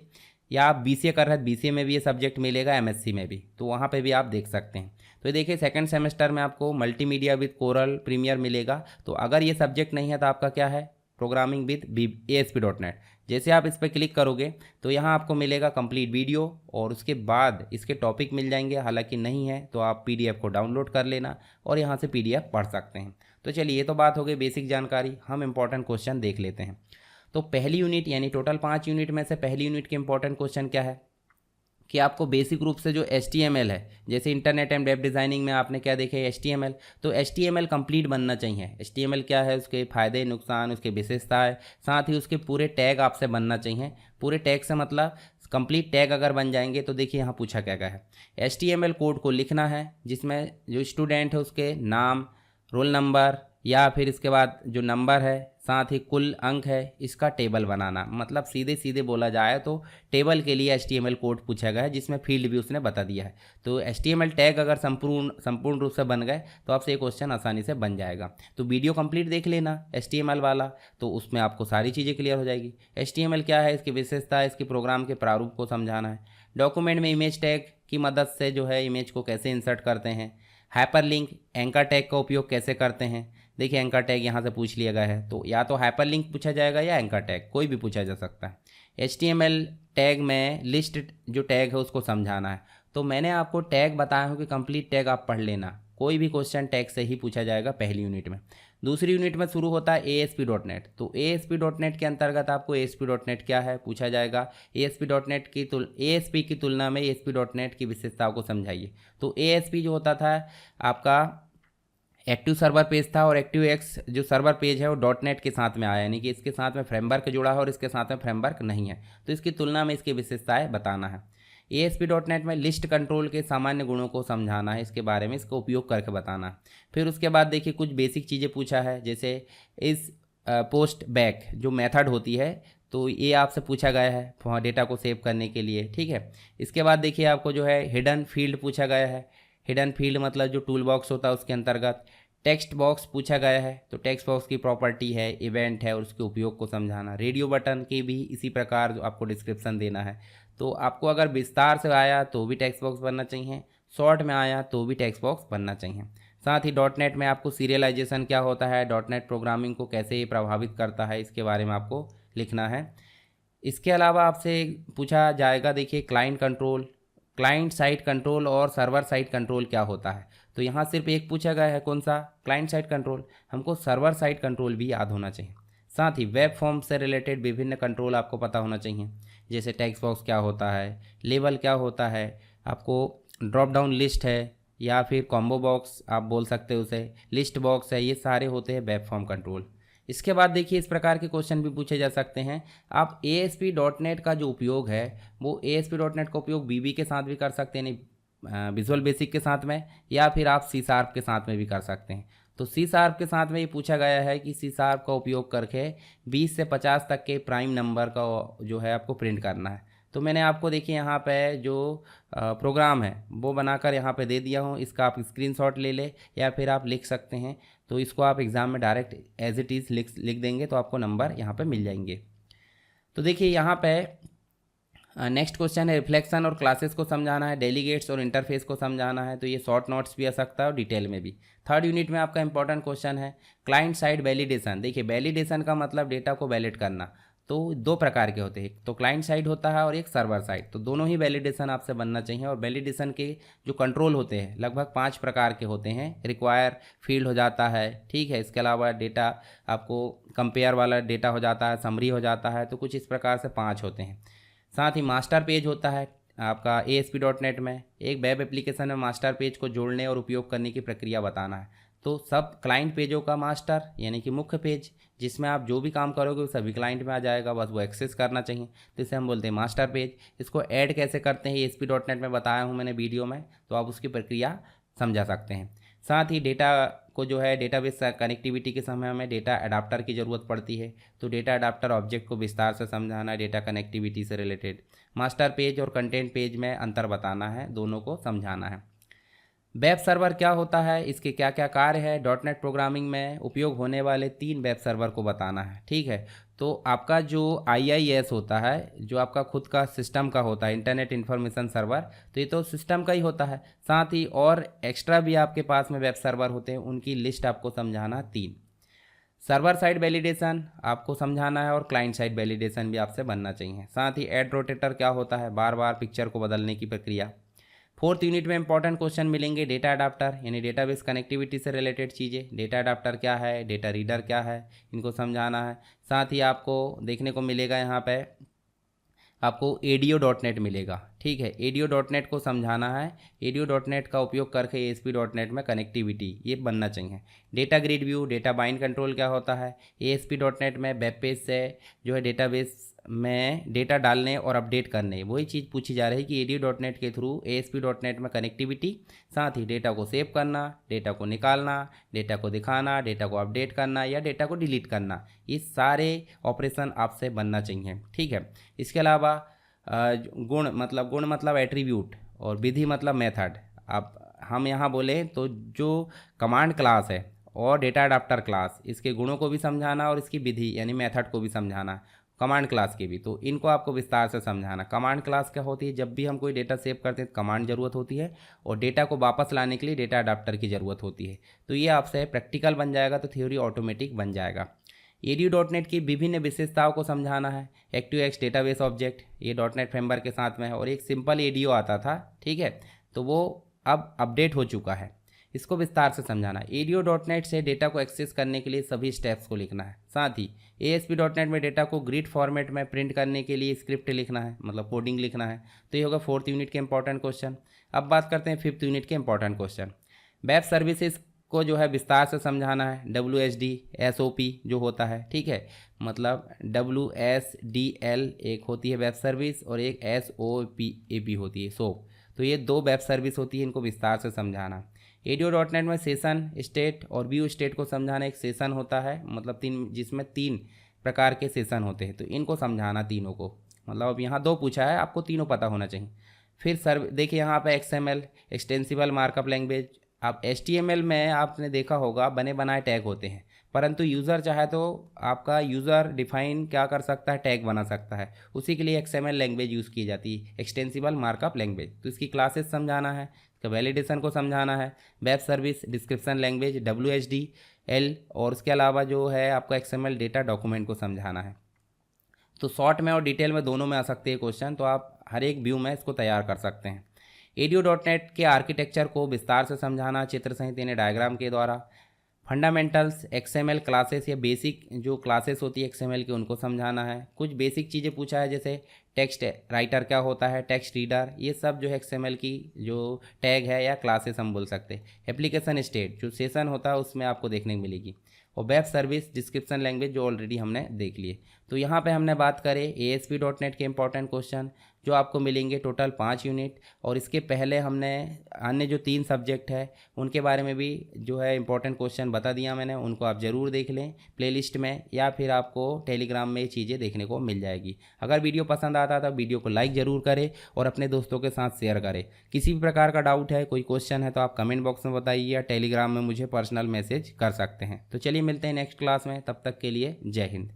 या आप बीसीए कर रहे हैं, बीसीए में भी ये सब्जेक्ट मिलेगा, एमएससी में भी, तो वहाँ पे भी आप देख सकते हैं। तो ये देखिए सेकंड सेमेस्टर में आपको मल्टीमीडिया विद कोरल प्रीमियर मिलेगा। तो अगर ये सब्जेक्ट नहीं है तो आपका क्या है, प्रोग्रामिंग विद ASP.NET। जैसे आप इस पर क्लिक करोगे तो यहाँ आपको मिलेगा कंप्लीट वीडियो और उसके बाद इसके टॉपिक मिल जाएंगे। हालांकि नहीं है तो आप PDF को डाउनलोड कर लेना और यहाँ से PDF पढ़ सकते हैं। तो चलिए, ये तो बात हो गई बेसिक जानकारी। हम इंपॉर्टेंट क्वेश्चन देख लेते हैं। तो पहली यूनिट यानी टोटल 5 यूनिट में से पहली यूनिट के इंपॉर्टेंट क्वेश्चन क्या है कि आपको बेसिक रूप से जो HTML है, जैसे इंटरनेट एंड वेब डिज़ाइनिंग में आपने क्या देखे HTML, तो HTML कंप्लीट बनना चाहिए। HTML क्या है, उसके फ़ायदे नुकसान, उसके विशेषताएं, साथ ही उसके पूरे टैग आपसे बनना चाहिए। पूरे टैग से मतलब कंप्लीट टैग अगर बन जाएंगे तो देखिए यहाँ पूछा क्या है, HTML कोड को लिखना है जिसमें जो स्टूडेंट है उसके नाम, रोल नंबर या फिर इसके बाद जो नंबर है, साथ ही कुल अंक है, इसका टेबल बनाना। मतलब सीधे सीधे बोला जाए तो टेबल के लिए HTML कोड पूछा गया है जिसमें फील्ड भी उसने बता दिया है। तो HTML टैग अगर संपूर्ण रूप से बन गए तो आपसे ये क्वेश्चन आसानी से बन जाएगा। तो वीडियो कंप्लीट देख लेना HTML वाला, तो उसमें आपको सारी चीज़ें क्लियर हो जाएगी। HTML क्या है, इसकी विशेषता, इसकी प्रोग्राम के प्रारूप को समझाना है। डॉक्यूमेंट में इमेज टैग की मदद से जो है इमेज को कैसे इंसर्ट करते हैं। हाइपरलिंक, एंकर टैग का उपयोग कैसे करते हैं। देखिए एंकर टैग यहाँ से पूछ लिया गया है, तो या तो हाइपरलिंक पूछा जाएगा या एंकर टैग, कोई भी पूछा जा सकता है। HTML टैग में लिस्ट जो टैग है उसको समझाना है। तो मैंने आपको टैग बताया हूँ कि कंप्लीट टैग आप पढ़ लेना, कोई भी क्वेश्चन टैग से ही पूछा जाएगा पहली यूनिट में। दूसरी यूनिट में शुरू होता है ASP.NET। तो ASP.NET के अंतर्गत आपको ASP.NET क्या है पूछा जाएगा। ASP की तुलना में ASP.NET की विशेषताओं को समझाइए। तो ASP जो होता था आपका एक्टिव सर्वर पेज था और ActiveX जो सर्वर पेज है वो .NET के साथ में आया, यानी कि इसके साथ में फ्रेमवर्क जुड़ा है और इसके साथ में फ्रेमवर्क नहीं है। तो इसकी तुलना में इसकी विशेषताएं बताना है। ASP.NET में लिस्ट कंट्रोल के सामान्य गुणों को समझाना है, इसके बारे में इसका उपयोग करके बताना है। फिर उसके बाद देखिए कुछ बेसिक चीज़ें पूछा है, जैसे इस पोस्ट बैक जो मेथड होती है, तो ये आपसे पूछा गया है डेटा को सेव करने के लिए, ठीक है। इसके बाद देखिए आपको जो है हिडन फील्ड पूछा गया है। हिडन फील्ड मतलब जो टूल बॉक्स होता है उसके अंतर्गत। टेक्स्ट बॉक्स पूछा गया है, तो टेक्स्ट बॉक्स की प्रॉपर्टी है, इवेंट है और उसके उपयोग को समझाना। रेडियो बटन की भी इसी प्रकार जो आपको डिस्क्रिप्शन देना है। तो आपको अगर विस्तार से आया तो भी टेक्स्ट बॉक्स बनना चाहिए, शॉर्ट में आया तो भी टेक्स्ट बॉक्स बनना चाहिए। साथ ही .NET में आपको सीरियलाइजेशन क्या होता है, .NET प्रोग्रामिंग को कैसे ये प्रभावित करता है, इसके बारे में आपको लिखना है। इसके अलावा आपसे पूछा जाएगा देखिए क्लाइंट साइड कंट्रोल और सर्वर साइड कंट्रोल क्या होता है। तो यहाँ सिर्फ एक पूछा गया है, कौन सा, क्लाइंट साइड कंट्रोल। हमको सर्वर साइड कंट्रोल भी याद होना चाहिए। साथ ही वेब फॉर्म से रिलेटेड विभिन्न कंट्रोल आपको पता होना चाहिए, जैसे टेक्स्ट बॉक्स क्या होता है, लेबल क्या होता है, आपको ड्रॉप डाउन लिस्ट है या फिर कॉम्बो बॉक्स आप बोल सकते हो उसे, लिस्ट बॉक्स है, ये सारे होते हैं वेब फॉर्म कंट्रोल। इसके बाद देखिए इस प्रकार के क्वेश्चन भी पूछे जा सकते हैं। आप ASP.NET का जो उपयोग है वो ASP.NEट का उपयोग VB के साथ भी कर सकते हैं, नहीं विजुअल बेसिक के साथ में, या फिर आप C# के साथ में भी कर सकते हैं। तो C# के साथ में ये पूछा गया है कि C# का उपयोग करके 20 से 50 तक के प्राइम नंबर का जो है आपको प्रिंट करना है। तो मैंने आपको देखिए यहाँ पे जो प्रोग्राम है वो बनाकर यहाँ पे दे दिया हूँ, इसका आप स्क्रीनशॉट ले ले या फिर आप लिख सकते हैं। तो इसको आप एग्ज़ाम में डायरेक्ट एज इट इज़ लिख देंगे तो आपको नंबर यहाँ पे मिल जाएंगे। तो देखिए यहाँ पे नेक्स्ट क्वेश्चन है रिफ्लेक्शन और क्लासेस को समझाना है, डेलीगेट्स और इंटरफेस को समझाना है। तो ये शॉर्ट नोट्स भी आ सकता है और डिटेल में भी। थर्ड यूनिट में आपका इंपॉर्टेंट क्वेश्चन है क्लाइंट साइड वैलिडेशन। देखिए वैलिडेशन का मतलब डेटा को वैलिड करना। तो दो प्रकार के होते हैं, तो क्लाइंट साइड होता है और एक सर्वर साइड। तो दोनों ही वैलिडेशन आपसे बनना चाहिए। और वैलिडेशन के जो कंट्रोल होते हैं लगभग 5 प्रकार के होते हैं। रिक्वायर फील्ड हो जाता है, ठीक है। इसके अलावा डेटा आपको कंपेयर वाला डेटा हो जाता है, समरी हो जाता है। तो कुछ इस प्रकार से 5 होते हैं। साथ ही मास्टर पेज होता है आपका ASP.NET में। एक वेब एप्लीकेशन में मास्टर पेज को जोड़ने और उपयोग करने की प्रक्रिया बताना है। तो सब क्लाइंट पेजों का मास्टर यानी कि मुख्य पेज, जिसमें आप जो भी काम करोगे वो सभी क्लाइंट में आ जाएगा, बस वो एक्सेस करना चाहिए। तो इसे हम बोलते हैं मास्टर पेज। इसको ऐड कैसे करते हैं ASP.NET में बताया हूँ मैंने वीडियो में, तो आप उसकी प्रक्रिया समझा सकते हैं। साथ ही डेटा को जो है डेटाबेस कनेक्टिविटी के समय हमें डेटा अडाप्टर की ज़रूरत पड़ती है। तो डेटा अडाप्टर ऑब्जेक्ट को विस्तार से समझाना है डेटा कनेक्टिविटी से रिलेटेड। मास्टर पेज और कंटेंट पेज में अंतर बताना है, दोनों को समझाना है। वेब सर्वर क्या होता है, इसके क्या क्या कार्य है, .NET प्रोग्रामिंग में उपयोग होने वाले 3 वेब सर्वर को बताना है, ठीक है। तो आपका जो IIS होता है, जो आपका खुद का सिस्टम का होता है, इंटरनेट इन्फॉर्मेशन सर्वर, तो ये तो सिस्टम का ही होता है। साथ ही और एक्स्ट्रा भी आपके पास में वेब सर्वर होते हैं, उनकी लिस्ट आपको समझाना 3। सर्वर साइड वैलिडेशन आपको समझाना है और क्लाइंट साइड वैलिडेशन भी आपसे बनना चाहिए। साथ ही एड रोटेटर क्या होता है, बार बार पिक्चर को बदलने की प्रक्रिया। 4th यूनिट में इंपॉर्टेंट क्वेश्चन मिलेंगे, डेटा अडाप्टर यानी डेटाबेस कनेक्टिविटी से रिलेटेड चीज़ें। डेटा अडाप्टर क्या है, डेटा रीडर क्या है, इनको समझाना है। साथ ही आपको देखने को मिलेगा यहाँ पे आपको ADO.net मिलेगा, ठीक है। ADO.net को समझाना है, ADO.net का उपयोग करके ASP.NET में कनेक्टिविटी ये बनना चाहिए। Data grid view, data bind control क्या होता है, ASP.NET में वेब पेज से जो है डेटाबेस में डेटा डालने और अपडेट करने, वही चीज़ पूछी जा रही है कि ADO.NET के थ्रू ASP.NET में कनेक्टिविटी। साथ ही डेटा को सेव करना, डेटा को निकालना, डेटा को दिखाना, डेटा को अपडेट करना या डेटा को डिलीट करना, ये सारे ऑपरेशन आपसे बनना चाहिए, ठीक है। इसके अलावा गुण मतलब एट्रीब्यूट और विधि मतलब मेथड। अब हम यहाँ बोले तो जो कमांड क्लास है और डेटा अडाप्टर क्लास, इसके गुणों को भी समझाना और इसकी विधि यानी मेथड को भी समझाना, कमांड क्लास के भी, तो इनको आपको विस्तार से समझाना। कमांड क्लास क्या होती है, जब भी हम कोई डेटा सेव करते हैं तो कमांड ज़रूरत होती है और डेटा को वापस लाने के लिए डेटा अडाप्टर की ज़रूरत होती है। तो ये आपसे प्रैक्टिकल बन जाएगा तो थ्योरी ऑटोमेटिक बन जाएगा। ADO.NET की विभिन्न विशेषताओं को समझाना है। ActiveX डेटाबेस ऑब्जेक्ट ये .NET फ्रेमवर्क के साथ में है और एक सिंपल ADO आता था, ठीक है, तो वो अब अपडेट हो चुका है, इसको विस्तार से समझाना है। ADO.NET से डेटा को एक्सेस करने के लिए सभी स्टेप्स को लिखना है। साथ ही ASP.NET में डेटा को ग्रिड फॉर्मेट में प्रिंट करने के लिए स्क्रिप्ट लिखना है, मतलब कोडिंग लिखना है। तो ये होगा 4th यूनिट के इंपॉर्टेंट क्वेश्चन। अब बात करते हैं 5th यूनिट के इंपॉर्टेंट क्वेश्चन। वेब सर्विसेज को जो है विस्तार से समझाना है। WSD SOP जो होता है, ठीक है, मतलब WSDL एक होती है वेब सर्विस और एक SOAP होती है, SOAP। तो ये 2 वेब सर्विस होती है, इनको विस्तार से समझाना। ADO.NET में सेशन स्टेट और व्यू स्टेट को समझाना। एक सेशन होता है मतलब जिसमें 3 प्रकार के सेशन होते हैं, तो इनको समझाना तीनों को, मतलब अब यहाँ 2 पूछा है, आपको तीनों पता होना चाहिए। फिर देखिए यहाँ पे XML एक्सटेंसिबल मार्कअप लैंग्वेज। अब HTML में आपने देखा होगा बने बनाए टैग होते हैं, परंतु यूज़र चाहे तो आपका यूज़र डिफाइन क्या कर सकता है, टैग बना सकता है। उसी के लिए XML लैंग्वेज यूज़ की जाती है, एक्सटेंसिबल मार्कअप लैंग्वेज। तो इसकी क्लासेस समझाना है, इसका वैलिडेशन को समझाना है। Web service description language WSDL और उसके अलावा जो है आपका XML डेटा डॉक्यूमेंट को समझाना है। तो शॉर्ट में और डिटेल में दोनों में आ सकते हैं क्वेश्चन, तो आप हर एक व्यू में इसको तैयार कर सकते हैं। ADO.NET के आर्किटेक्चर को विस्तार से समझाना चित्र सहित यानी डायग्राम के द्वारा। फंडामेंटल्स XML क्लासेस या बेसिक जो क्लासेस होती है XML की, उनको समझाना है। कुछ बेसिक चीज़ें पूछा है जैसे टेक्स्ट राइटर क्या होता है, टेक्स्ट रीडर, ये सब जो है XML की जो टैग है या क्लासेस हम बोल सकते हैं। एप्लीकेशन स्टेट जो सेशन होता है उसमें आपको देखने को मिलेगी। और वेब सर्विस डिस्क्रिप्शन लैंग्वेज जो ऑलरेडी हमने देख लिए। तो यहाँ पे हमने बात करें ASP.NET के इंपॉर्टेंट क्वेश्चन जो आपको मिलेंगे टोटल 5 यूनिट, और इसके पहले हमने अन्य जो 3 सब्जेक्ट है उनके बारे में भी जो है इंपॉर्टेंट क्वेश्चन बता दिया मैंने, उनको आप ज़रूर देख लें प्लेलिस्ट में या फिर आपको टेलीग्राम में ये चीज़ें देखने को मिल जाएगी। अगर वीडियो पसंद आता तो वीडियो को लाइक ज़रूर करें और अपने दोस्तों के साथ शेयर करें। किसी भी प्रकार का डाउट है, कोई क्वेश्चन है तो आप कमेंट बॉक्स में बताइए या टेलीग्राम में मुझे पर्सनल मैसेज कर सकते हैं। तो चलिए मिलते हैं नेक्स्ट क्लास में, तब तक के लिए जय हिंद।